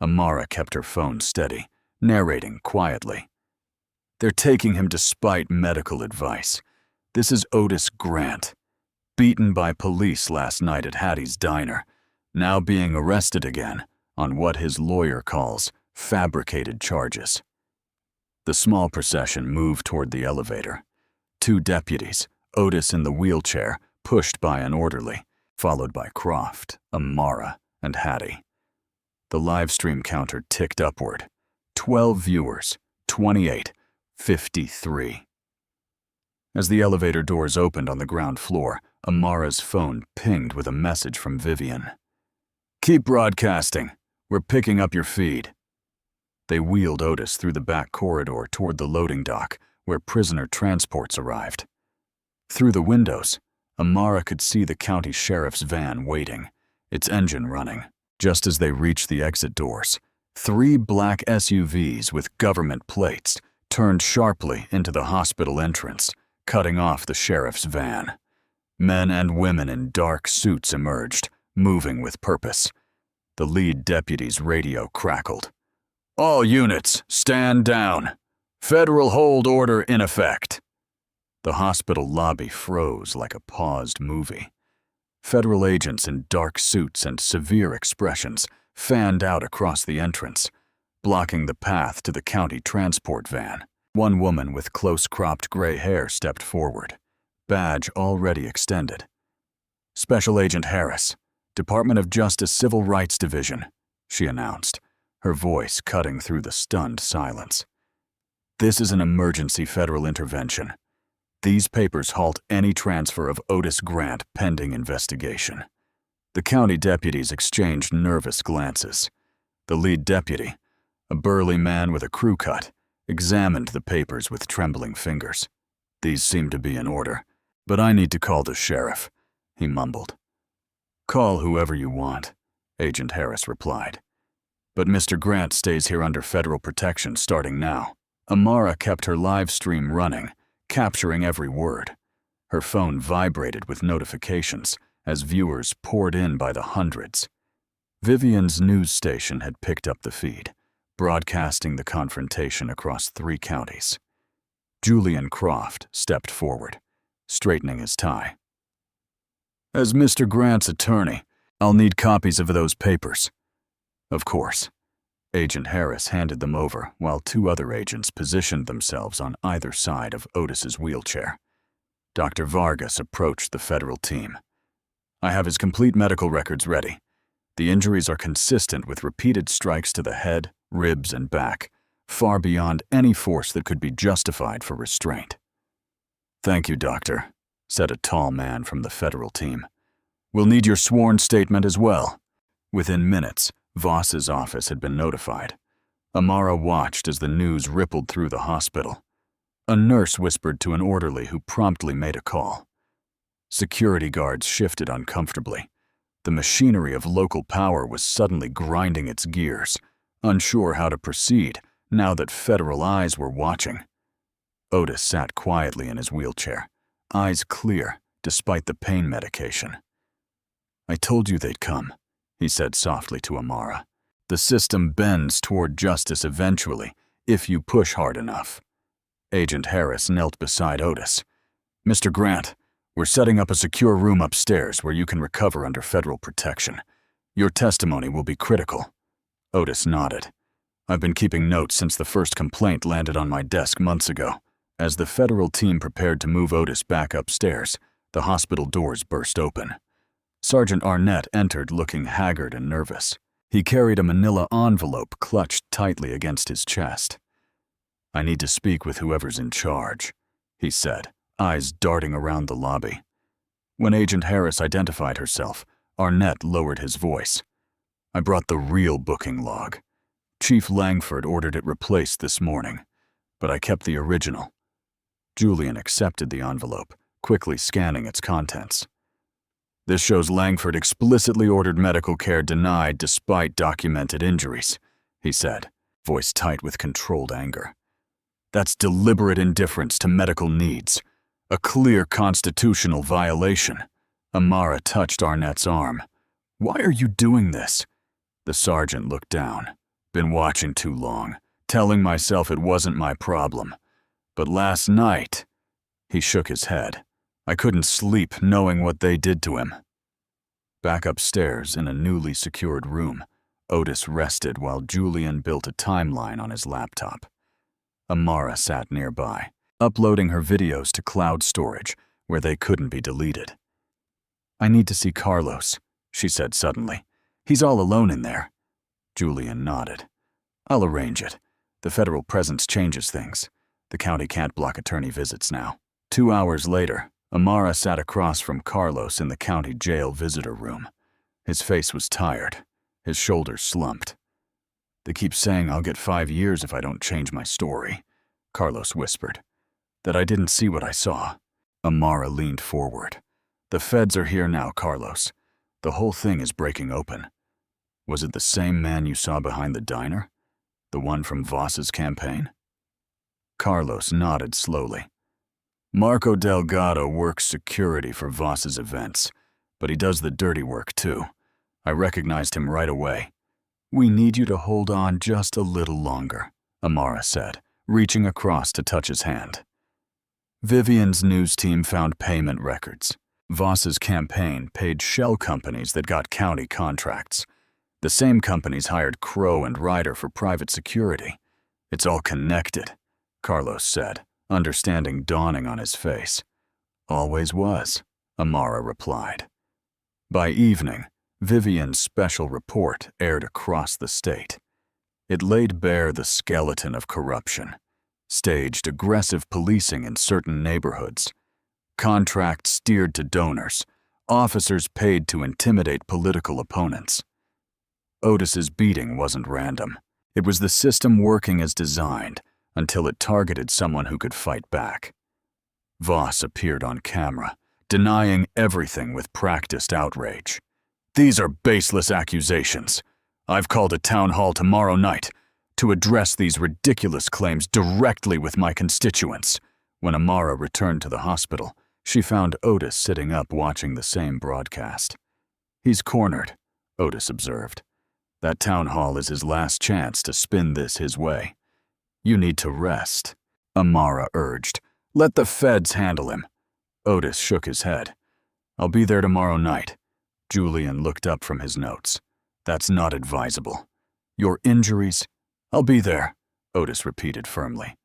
Amara kept her phone steady, narrating quietly. They're taking him despite medical advice. This is Otis Grant, beaten by police last night at Hattie's diner, now being arrested again on what his lawyer calls fabricated charges. The small procession moved toward the elevator. 2 deputies, Otis in the wheelchair, pushed by an orderly, followed by Croft, Amara, and Hattie. The livestream counter ticked upward. 12 viewers, 28, 53. As the elevator doors opened on the ground floor, Amara's phone pinged with a message from Vivian. Keep broadcasting. We're picking up your feed. They wheeled Otis through the back corridor toward the loading dock, where prisoner transports arrived. Through the windows, Amara could see the county sheriff's van waiting, its engine running. Just as they reached the exit doors, 3 black SUVs with government plates turned sharply into the hospital entrance, cutting off the sheriff's van. Men and women in dark suits emerged, moving with purpose. The lead deputy's radio crackled. "All units, stand down. Federal hold order in effect." The hospital lobby froze like a paused movie. Federal agents in dark suits and severe expressions fanned out across the entrance, blocking the path to the county transport van. One woman with close-cropped gray hair stepped forward, badge already extended. "Special Agent Harris, Department of Justice Civil Rights Division," she announced, her voice cutting through the stunned silence. "This is an emergency federal intervention. These papers halt any transfer of Otis Grant pending investigation." The county deputies exchanged nervous glances. The lead deputy, a burly man with a crew cut, examined the papers with trembling fingers. "These seem to be in order, but I need to call the sheriff," he mumbled. "Call whoever you want," Agent Harris replied. "But Mr. Grant stays here under federal protection starting now." Amara kept her live stream running, capturing every word. Her phone vibrated with notifications as viewers poured in by the hundreds. Vivian's news station had picked up the feed, broadcasting the confrontation across 3 counties. Julian Croft stepped forward, straightening his tie. "As Mr. Grant's attorney, I'll need copies of those papers." "Of course." Agent Harris handed them over while 2 other agents positioned themselves on either side of Otis's wheelchair. Dr. Vargas approached the federal team. "I have his complete medical records ready. The injuries are consistent with repeated strikes to the head, ribs, and back, far beyond any force that could be justified for restraint." "Thank you, Doctor," said a tall man from the federal team. "We'll need your sworn statement as well." Within minutes, Voss's office had been notified. Amara watched as the news rippled through the hospital. A nurse whispered to an orderly who promptly made a call. Security guards shifted uncomfortably. The machinery of local power was suddenly grinding its gears, unsure how to proceed now that federal eyes were watching. Otis sat quietly in his wheelchair, eyes clear despite the pain medication. "I told you they'd come," he said softly to Amara. "The system bends toward justice eventually, if you push hard enough." Agent Harris knelt beside Otis. "Mr. Grant, we're setting up a secure room upstairs where you can recover under federal protection. Your testimony will be critical." Otis nodded. "I've been keeping notes since the first complaint landed on my desk months ago." As the federal team prepared to move Otis back upstairs, the hospital doors burst open. Sergeant Arnett entered looking haggard and nervous. He carried a manila envelope clutched tightly against his chest. "I need to speak with whoever's in charge," he said, eyes darting around the lobby. When Agent Harris identified herself, Arnett lowered his voice. "I brought the real booking log. Chief Langford ordered it replaced this morning, but I kept the original." Julian accepted the envelope, quickly scanning its contents. "This shows Langford explicitly ordered medical care denied despite documented injuries," he said, voice tight with controlled anger. "That's deliberate indifference to medical needs, a clear constitutional violation." Amara touched Arnett's arm. "Why are you doing this?" The sergeant looked down. "Been watching too long, telling myself it wasn't my problem. But last night," he shook his head, "I couldn't sleep knowing what they did to him." Back upstairs in a newly secured room, Otis rested while Julian built a timeline on his laptop. Amara sat nearby, uploading her videos to cloud storage where they couldn't be deleted. "I need to see Carlos," she said suddenly. "He's all alone in there." Julian nodded. "I'll arrange it. The federal presence changes things. The county can't block attorney visits now." 2 hours later, Amara sat across from Carlos in the county jail visitor room. His face was tired, his shoulders slumped. "They keep saying I'll get 5 years if I don't change my story," Carlos whispered. "That I didn't see what I saw." Amara leaned forward. "The feds are here now, Carlos. The whole thing is breaking open." Was it the same man you saw behind the diner? The one from Voss's campaign? Carlos nodded slowly. Marco Delgado works security for Voss's events, but he does the dirty work too. I recognized him right away. We need you to hold on just a little longer, Amara said, reaching across to touch his hand. Vivian's news team found payment records. Voss's campaign paid shell companies that got county contracts. The same companies hired Crow and Ryder for private security. It's all connected, Carlos said, understanding dawning on his face. Always was, Amara replied. By evening, Vivian's special report aired across the state. It laid bare the skeleton of corruption, staged aggressive policing in certain neighborhoods, contracts steered to donors, officers paid to intimidate political opponents. Otis's beating wasn't random. It was the system working as designed until it targeted someone who could fight back. Voss appeared on camera, denying everything with practiced outrage. These are baseless accusations. I've called a town hall tomorrow night to address these ridiculous claims directly with my constituents. When Amara returned to the hospital, she found Otis sitting up watching the same broadcast. He's cornered, Otis observed. That town hall is his last chance to spin this his way. You need to rest, Amara urged. Let the feds handle him. Otis shook his head. I'll be there tomorrow night. Julian looked up from his notes. That's not advisable. Your injuries? I'll be there, Otis repeated firmly.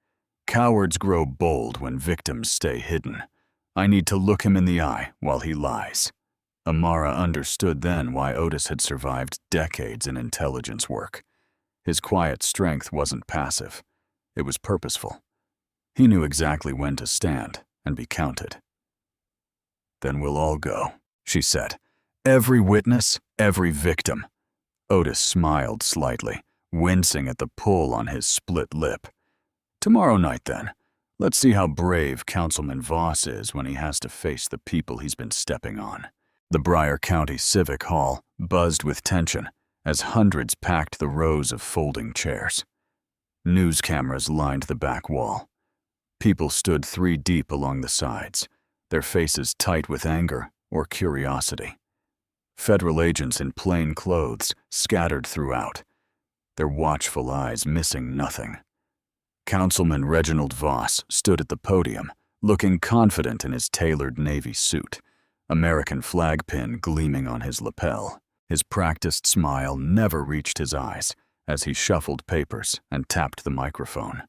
Cowards grow bold when victims stay hidden. I need to look him in the eye while he lies. Amara understood then why Otis had survived decades in intelligence work. His quiet strength wasn't passive. It was purposeful. He knew exactly when to stand and be counted. Then we'll all go, she said. Every witness, every victim. Otis smiled slightly, wincing at the pull on his split lip. Tomorrow night, then. Let's see how brave Councilman Voss is when he has to face the people he's been stepping on. The Bryan County Civic Hall buzzed with tension as hundreds packed the rows of folding chairs. News cameras lined the back wall. People stood 3 deep along the sides, their faces tight with anger or curiosity. Federal agents in plain clothes scattered throughout, their watchful eyes missing nothing. Councilman Reginald Voss stood at the podium, looking confident in his tailored navy suit, American flag pin gleaming on his lapel. His practiced smile never reached his eyes as he shuffled papers and tapped the microphone.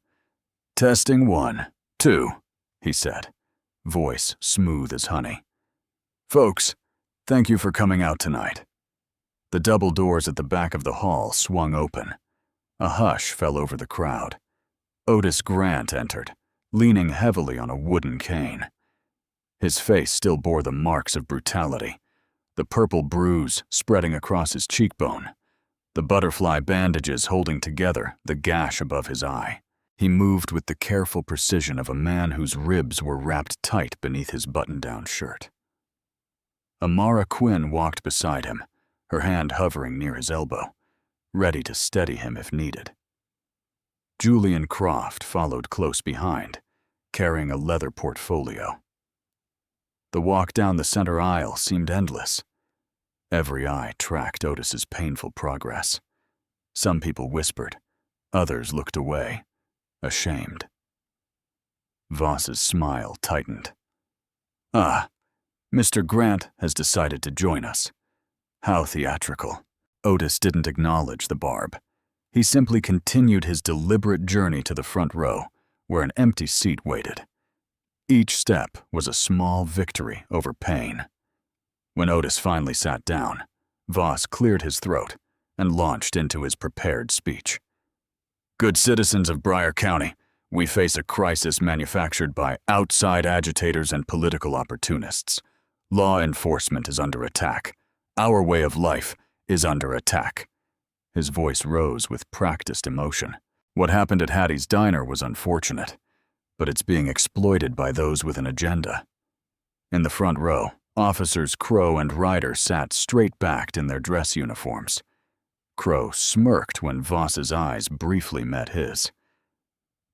Testing 1, 2, he said, voice smooth as honey. Folks, thank you for coming out tonight. The double doors at the back of the hall swung open. A hush fell over the crowd. Otis Grant entered, leaning heavily on a wooden cane. His face still bore the marks of brutality, the purple bruise spreading across his cheekbone, the butterfly bandages holding together the gash above his eye. He moved with the careful precision of a man whose ribs were wrapped tight beneath his button-down shirt. Amara Quinn walked beside him, her hand hovering near his elbow, ready to steady him if needed. Julian Croft followed close behind, carrying a leather portfolio. The walk down the center aisle seemed endless. Every eye tracked Otis's painful progress. Some people whispered, others looked away, ashamed. Voss's smile tightened. Ah, Mr. Grant has decided to join us. How theatrical. Otis didn't acknowledge the barb. He simply continued his deliberate journey to the front row, where an empty seat waited. Each step was a small victory over pain. When Otis finally sat down, Voss cleared his throat and launched into his prepared speech. Good citizens of Bryan County, we face a crisis manufactured by outside agitators and political opportunists. Law enforcement is under attack. Our way of life is under attack. His voice rose with practiced emotion. What happened at Hattie's Diner was unfortunate, but it's being exploited by those with an agenda. In the front row, Officers Crow and Ryder sat straight-backed in their dress uniforms. Crow smirked when Voss's eyes briefly met his.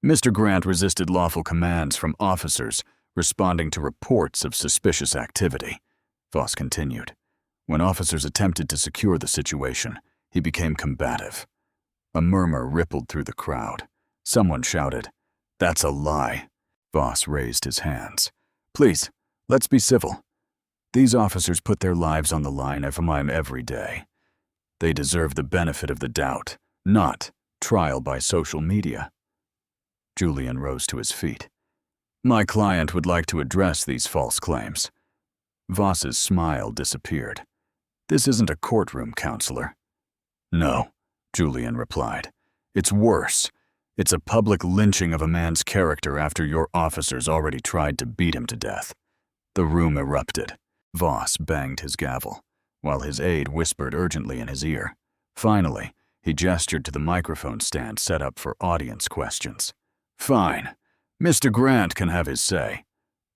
Mr. Grant resisted lawful commands from officers responding to reports of suspicious activity, Voss continued. When officers attempted to secure the situation, he became combative. A murmur rippled through the crowd. Someone shouted, "That's a lie." Voss raised his hands. "Please, let's be civil. These officers put their lives on the line every day. They deserve the benefit of the doubt, not trial by social media." Julian rose to his feet. "My client would like to address these false claims." Voss's smile disappeared. "This isn't a courtroom, counselor." "No," Julian replied. "It's worse. It's a public lynching of a man's character after your officers already tried to beat him to death." The room erupted. Voss banged his gavel, while his aide whispered urgently in his ear. Finally, he gestured to the microphone stand set up for audience questions. "Fine. Mr. Grant can have his say."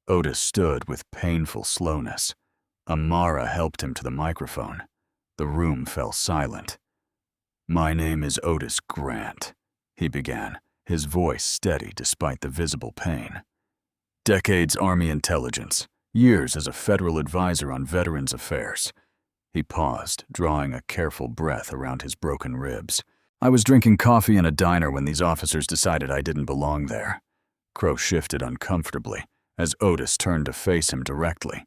Otis stood with painful slowness. Amara helped him to the microphone. The room fell silent. "My name is Otis Grant," he began, his voice steady despite the visible pain. "Decades Army intelligence, years as a federal advisor on Veterans Affairs." He paused, drawing a careful breath around his broken ribs. "I was drinking coffee in a diner when these officers decided I didn't belong there." Crow shifted uncomfortably as Otis turned to face him directly.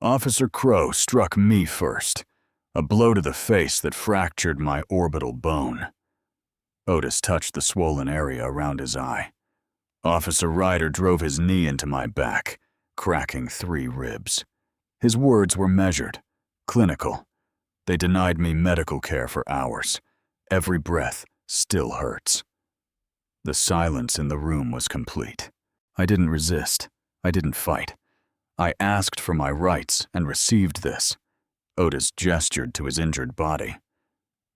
"Officer Crow struck me first, a blow to the face that fractured my orbital bone." Otis touched the swollen area around his eye. "Officer Ryder drove his knee into my back, cracking 3 ribs. His words were measured, clinical. They denied me medical care for hours. Every breath still hurts." The silence in the room was complete. I didn't resist. I didn't fight. I asked for my rights and received this. Otis gestured to his injured body.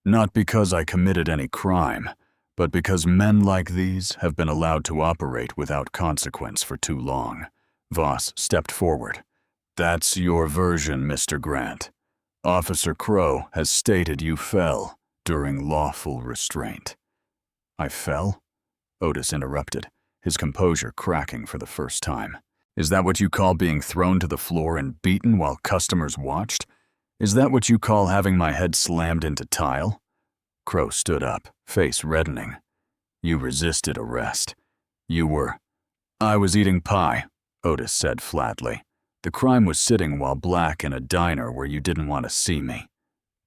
"Not because I committed any crime, but because men like these have been allowed to operate without consequence for too long." Voss stepped forward. "That's your version, Mr. Grant. Officer Crow has stated you fell during lawful restraint." "I fell?" Otis interrupted, his composure cracking for the first time. "Is that what you call being thrown to the floor and beaten while customers watched? Is that what you call having my head slammed into tile?" Crow stood up, face reddening. "You resisted arrest. You were—" "I was eating pie," Otis said flatly. "The crime was sitting while black in a diner where you didn't want to see me."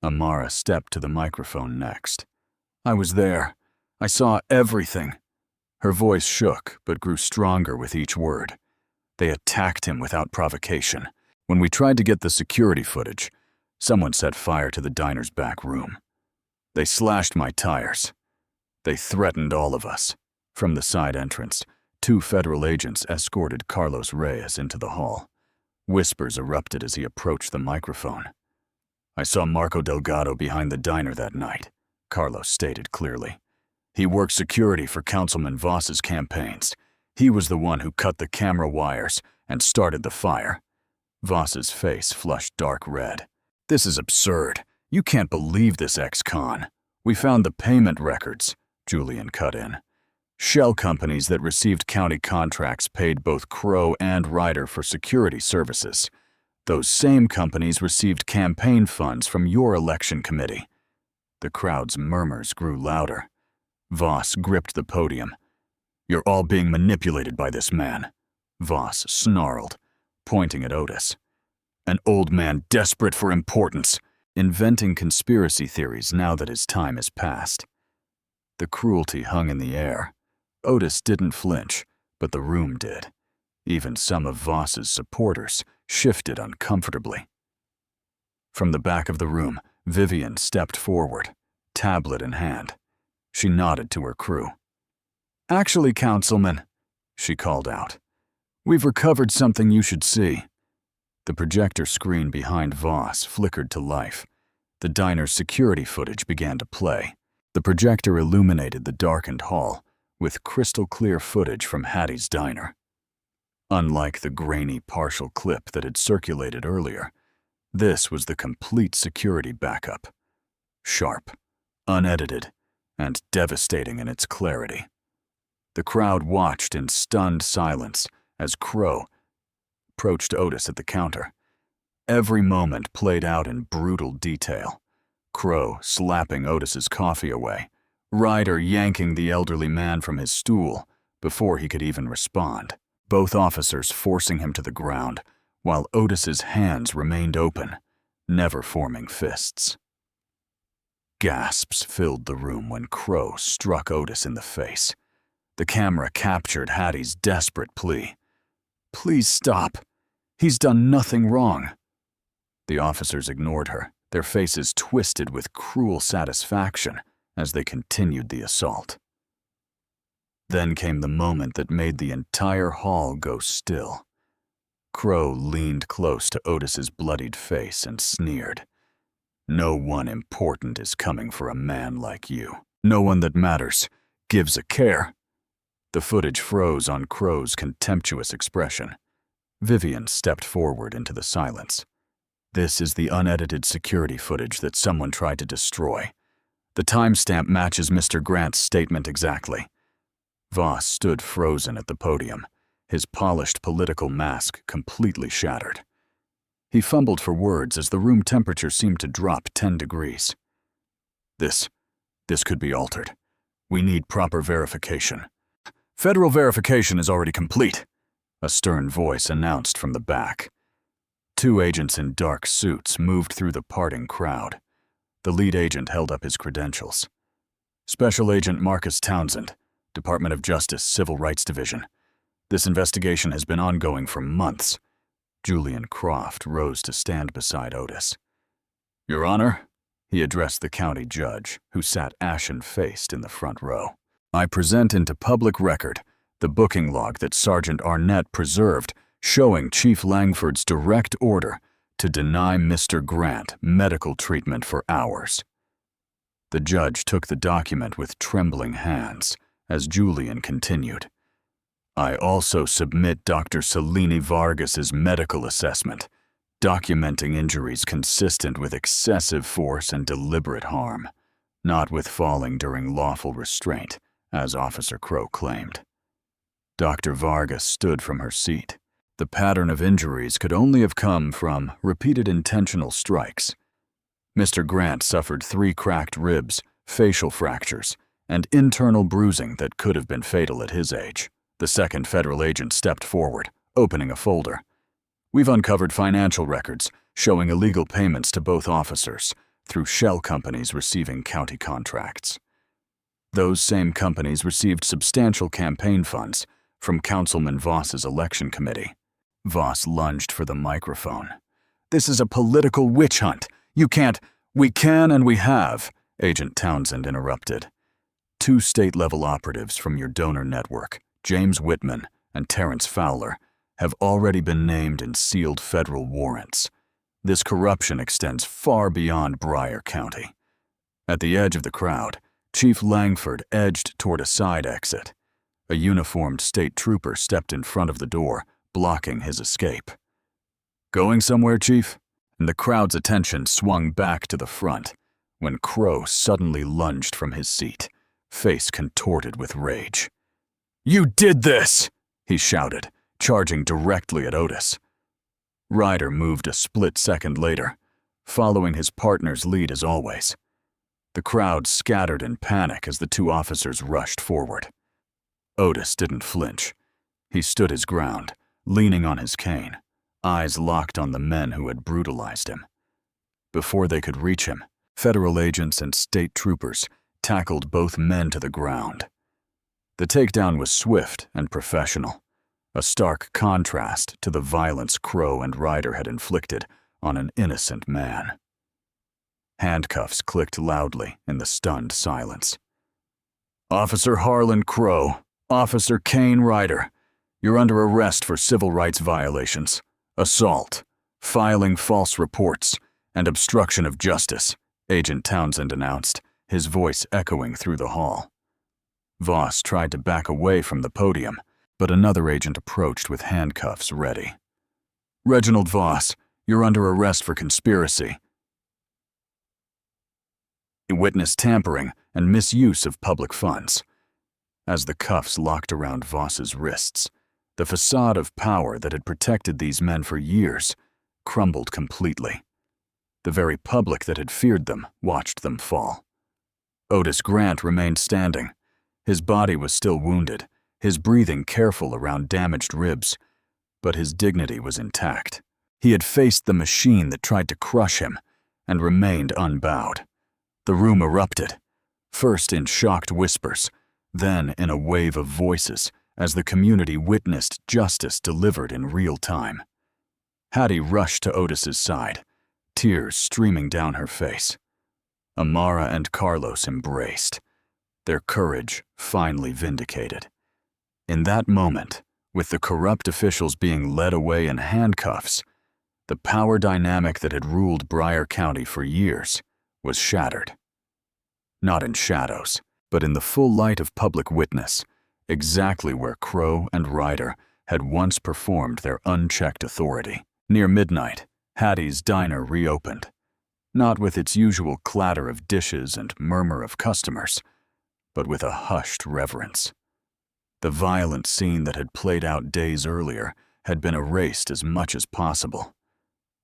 Amara stepped to the microphone next. "I was there. I saw everything." Her voice shook but grew stronger with each word. "They attacked him without provocation. When we tried to get the security footage, someone set fire to the diner's back room. They slashed my tires. They threatened all of us." From the side entrance, 2 federal agents escorted Carlos Reyes into the hall. Whispers erupted as he approached the microphone. "I saw Marco Delgado behind the diner that night," Carlos stated clearly. "He worked security for Councilman Voss's campaigns. He was the one who cut the camera wires and started the fire." Voss's face flushed dark red. "This is absurd. You can't believe this, ex-con." "We found the payment records," Julian cut in. "Shell companies that received county contracts paid both Crow and Ryder for security services. Those same companies received campaign funds from your election committee." The crowd's murmurs grew louder. Voss gripped the podium. "You're all being manipulated by this man," Voss snarled, pointing at Otis. "An old man desperate for importance, inventing conspiracy theories now that his time has passed." The cruelty hung in the air. Otis didn't flinch, but the room did. Even some of Voss's supporters shifted uncomfortably. From the back of the room, Vivian stepped forward, tablet in hand. She nodded to her crew. "Actually, Councilman," she called out, "we've recovered something you should see." The projector screen behind Voss flickered to life. The diner's security footage began to play. The projector illuminated the darkened hall with crystal-clear footage from Hattie's diner. Unlike the grainy partial clip that had circulated earlier, this was the complete security backup. Sharp, unedited and devastating in its clarity. The crowd watched in stunned silence as Crow approached Otis at the counter. Every moment played out in brutal detail. Crow slapping Otis's coffee away, Ryder yanking the elderly man from his stool before he could even respond, both officers forcing him to the ground while Otis's hands remained open, never forming fists. Gasps filled the room when Crow struck Otis in the face. The camera captured Hattie's desperate plea. "Please stop. He's done nothing wrong." The officers ignored her, their faces twisted with cruel satisfaction as they continued the assault. Then came the moment that made the entire hall go still. Crow leaned close to Otis's bloodied face and sneered. "No one important is coming for a man like you. No one that matters, gives a care." The footage froze on Crow's contemptuous expression. Vivian stepped forward into the silence. "This is the unedited security footage that someone tried to destroy. The timestamp matches Mr. Grant's statement exactly." Voss stood frozen at the podium, his polished political mask completely shattered. He fumbled for words as the room temperature seemed to drop 10 degrees. This could be altered. We need proper verification." "Federal verification is already complete," a stern voice announced from the back. Two agents in dark suits moved through the parting crowd. The lead agent held up his credentials. "Special Agent Marcus Townsend, Department of Justice, Civil Rights Division. This investigation has been ongoing for months." Julian Croft rose to stand beside Otis. "Your Honor," he addressed the county judge, who sat ashen-faced in the front row, "I present into public record the booking log that Sergeant Arnett preserved showing Chief Langford's direct order to deny Mr. Grant medical treatment for hours." The judge took the document with trembling hands as Julian continued. "I also submit Dr. Selene Vargas's medical assessment, documenting injuries consistent with excessive force and deliberate harm, not with falling during lawful restraint, as Officer Crow claimed." Dr. Vargas stood from her seat. The pattern of injuries could only have come from repeated intentional strikes. Mr. Grant suffered 3 cracked ribs, facial fractures, and internal bruising that could have been fatal at his age. The second federal agent stepped forward, opening a folder. "We've uncovered financial records showing illegal payments to both officers through shell companies receiving county contracts. Those same companies received substantial campaign funds from Councilman Voss's election committee." Voss lunged for the microphone. "This is a political witch hunt. You can't—" "We can and we have," Agent Townsend interrupted. 2 state-level operatives from your donor network, James Whitman and Terrence Fowler, have already been named in sealed federal warrants. This corruption extends far beyond Bryan County. At the edge of the crowd, Chief Langford edged toward a side exit. A uniformed state trooper stepped in front of the door, blocking his escape. "Going somewhere, Chief?" And the crowd's attention swung back to the front when Crow suddenly lunged from his seat, face contorted with rage. "You did this!" he shouted, charging directly at Otis. Ryder moved a split second later, following his partner's lead as always. The crowd scattered in panic as the 2 officers rushed forward. Otis didn't flinch. He stood his ground, leaning on his cane, eyes locked on the men who had brutalized him. Before they could reach him, federal agents and state troopers tackled both men to the ground. The takedown was swift and professional, a stark contrast to the violence Crow and Ryder had inflicted on an innocent man. Handcuffs clicked loudly in the stunned silence. "Officer Harlan Crow, Officer Kane Ryder, you're under arrest for civil rights violations, assault, filing false reports, and obstruction of justice," Agent Townsend announced, his voice echoing through the hall. Voss tried to back away from the podium, but another agent approached with handcuffs ready. "Reginald Voss, you're under arrest for conspiracy." He witnessed tampering and misuse of public funds. As the cuffs locked around Voss's wrists, the facade of power that had protected these men for years crumbled completely. The very public that had feared them watched them fall. Otis Grant remained standing. His body was still wounded, his breathing careful around damaged ribs, but his dignity was intact. He had faced the machine that tried to crush him and remained unbowed. The room erupted, first in shocked whispers, then in a wave of voices as the community witnessed justice delivered in real time. Hattie rushed to Otis's side, tears streaming down her face. Amara and Carlos embraced, their courage finally vindicated. In that moment, with the corrupt officials being led away in handcuffs, the power dynamic that had ruled Briar County for years was shattered. Not in shadows, but in the full light of public witness, exactly where Crow and Ryder had once performed their unchecked authority. Near midnight, Hattie's diner reopened, not with its usual clatter of dishes and murmur of customers, but with a hushed reverence. The violent scene that had played out days earlier had been erased as much as possible.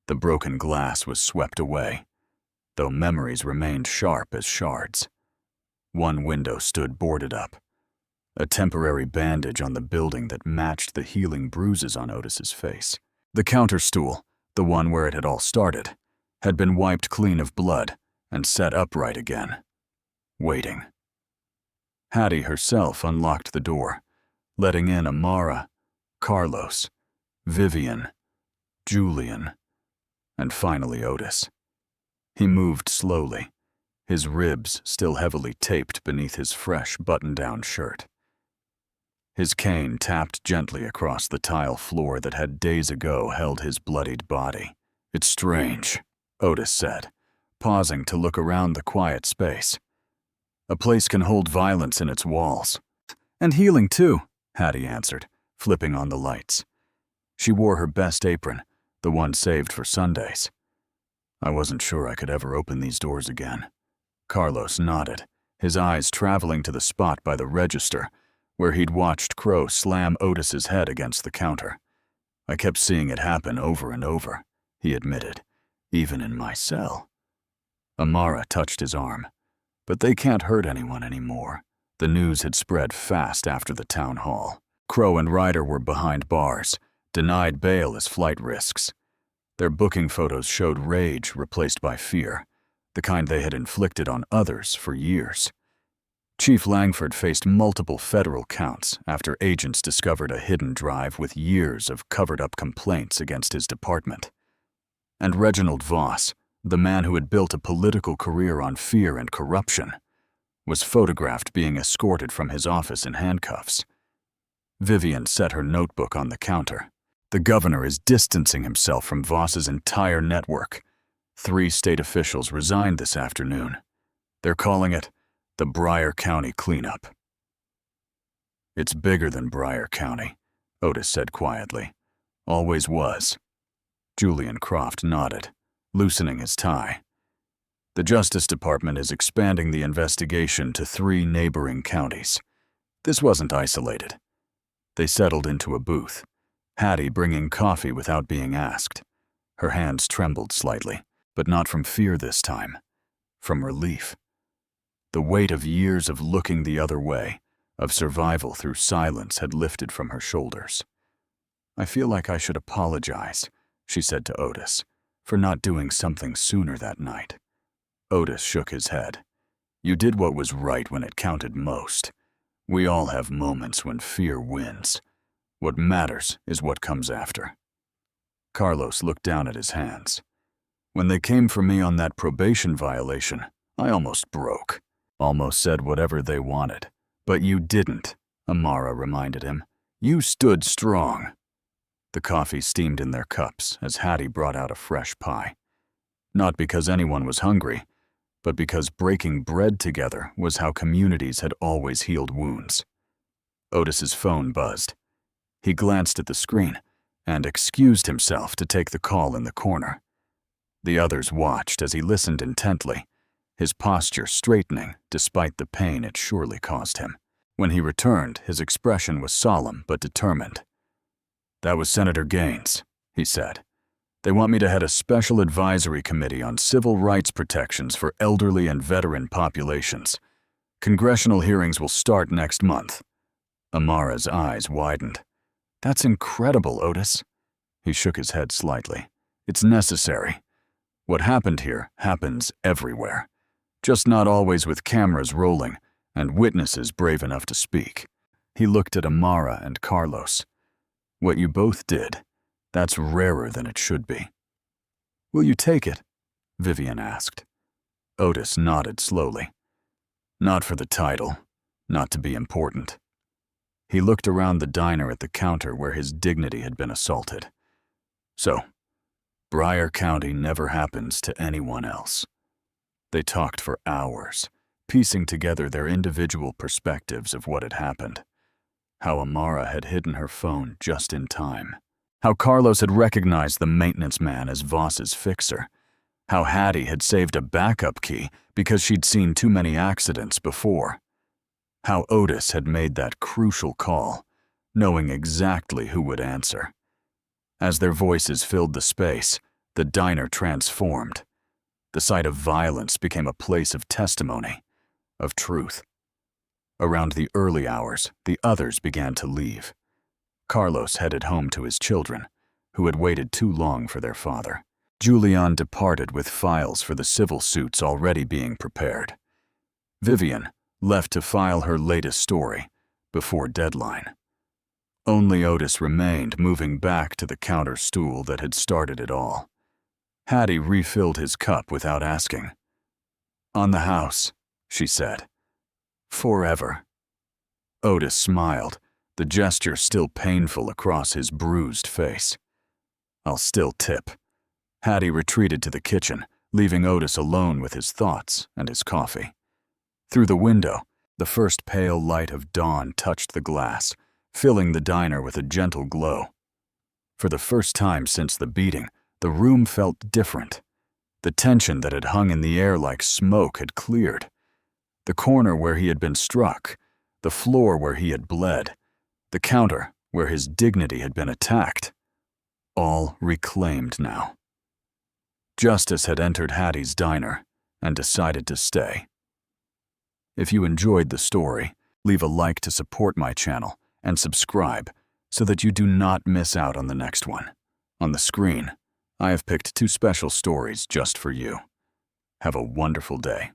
The broken glass was swept away, though memories remained sharp as shards. One window stood boarded up, a temporary bandage on the building that matched the healing bruises on Otis's face. The counter stool, the one where it had all started, had been wiped clean of blood and set upright again, waiting. Hattie herself unlocked the door, letting in Amara, Carlos, Vivian, Julian, and finally Otis. He moved slowly, his ribs still heavily taped beneath his fresh button-down shirt. His cane tapped gently across the tile floor that had days ago held his bloodied body. "It's strange," Otis said, pausing to look around the quiet space. "A place can hold violence in its walls." "And healing too," Hattie answered, flipping on the lights. She wore her best apron, the one saved for Sundays. "I wasn't sure I could ever open these doors again." Carlos nodded, his eyes traveling to the spot by the register where he'd watched Crow slam Otis's head against the counter. "I kept seeing it happen over and over," he admitted, "even in my cell." Amara touched his arm. "But they can't hurt anyone anymore." The news had spread fast after the town hall. Crow and Ryder were behind bars, denied bail as flight risks. Their booking photos showed rage replaced by fear, the kind they had inflicted on others for years. Chief Langford faced multiple federal counts after agents discovered a hidden drive with years of covered-up complaints against his department. And Reginald Voss, the man who had built a political career on fear and corruption, was photographed being escorted from his office in handcuffs. Vivian set her notebook on the counter. "The governor is distancing himself from Voss's entire network. 3 state officials resigned this afternoon. They're calling it the Briar County cleanup." "It's bigger than Briar County," Otis said quietly. "Always was." Julian Croft nodded, loosening his tie. "The Justice Department is expanding the investigation to 3 neighboring counties. This wasn't isolated." They settled into a booth, Hattie bringing coffee without being asked. Her hands trembled slightly, but not from fear this time, from relief. The weight of years of looking the other way, of survival through silence, had lifted from her shoulders. "I feel like I should apologize," she said to Otis, "for not doing something sooner that night." Otis shook his head. "You did what was right when it counted most. We all have moments when fear wins. What matters is what comes after." Carlos looked down at his hands. "When they came for me on that probation violation, I almost broke. Almost said whatever they wanted. But you didn't," Amara reminded him. "You stood strong." The coffee steamed in their cups as Hattie brought out a fresh pie. Not because anyone was hungry, but because breaking bread together was how communities had always healed wounds. Otis's phone buzzed. He glanced at the screen and excused himself to take the call in the corner. The others watched as he listened intently, his posture straightening despite the pain it surely caused him. When he returned, his expression was solemn but determined. "That was Senator Gaines," he said. "They want me to head a special advisory committee on civil rights protections for elderly and veteran populations. Congressional hearings will start next month." Amara's eyes widened. "That's incredible, Otis." He shook his head slightly. "It's necessary. What happened here happens everywhere, just not always with cameras rolling and witnesses brave enough to speak." He looked at Amara and Carlos. "What you both did, that's rarer than it should be." "Will you take it?" Vivian asked. Otis nodded slowly. "Not for the title, not to be important." He looked around the diner at the counter where his dignity had been assaulted. "So, Briar County never happens to anyone else." They talked for hours, piecing together their individual perspectives of what had happened. How Amara had hidden her phone just in time. How Carlos had recognized the maintenance man as Voss's fixer. How Hattie had saved a backup key because she'd seen too many accidents before. How Otis had made that crucial call, knowing exactly who would answer. As their voices filled the space, the diner transformed. The site of violence became a place of testimony, of truth. Around the early hours, the others began to leave. Carlos headed home to his children, who had waited too long for their father. Julian departed with files for the civil suits already being prepared. Vivian left to file her latest story before deadline. Only Otis remained, moving back to the counter stool that had started it all. Hattie refilled his cup without asking. "On the house," she said. "Forever." Otis smiled, the gesture still painful across his bruised face. "I'll still tip." Hattie retreated to the kitchen, leaving Otis alone with his thoughts and his coffee. Through the window, the first pale light of dawn touched the glass, filling the diner with a gentle glow. For the first time since the beating, the room felt different. The tension that had hung in the air like smoke had cleared. The corner where he had been struck, the floor where he had bled, the counter where his dignity had been attacked. All reclaimed now. Justice had entered Hattie's diner and decided to stay. If you enjoyed the story, leave a like to support my channel and subscribe so that you do not miss out on the next one. On the screen, I have picked 2 special stories just for you. Have a wonderful day.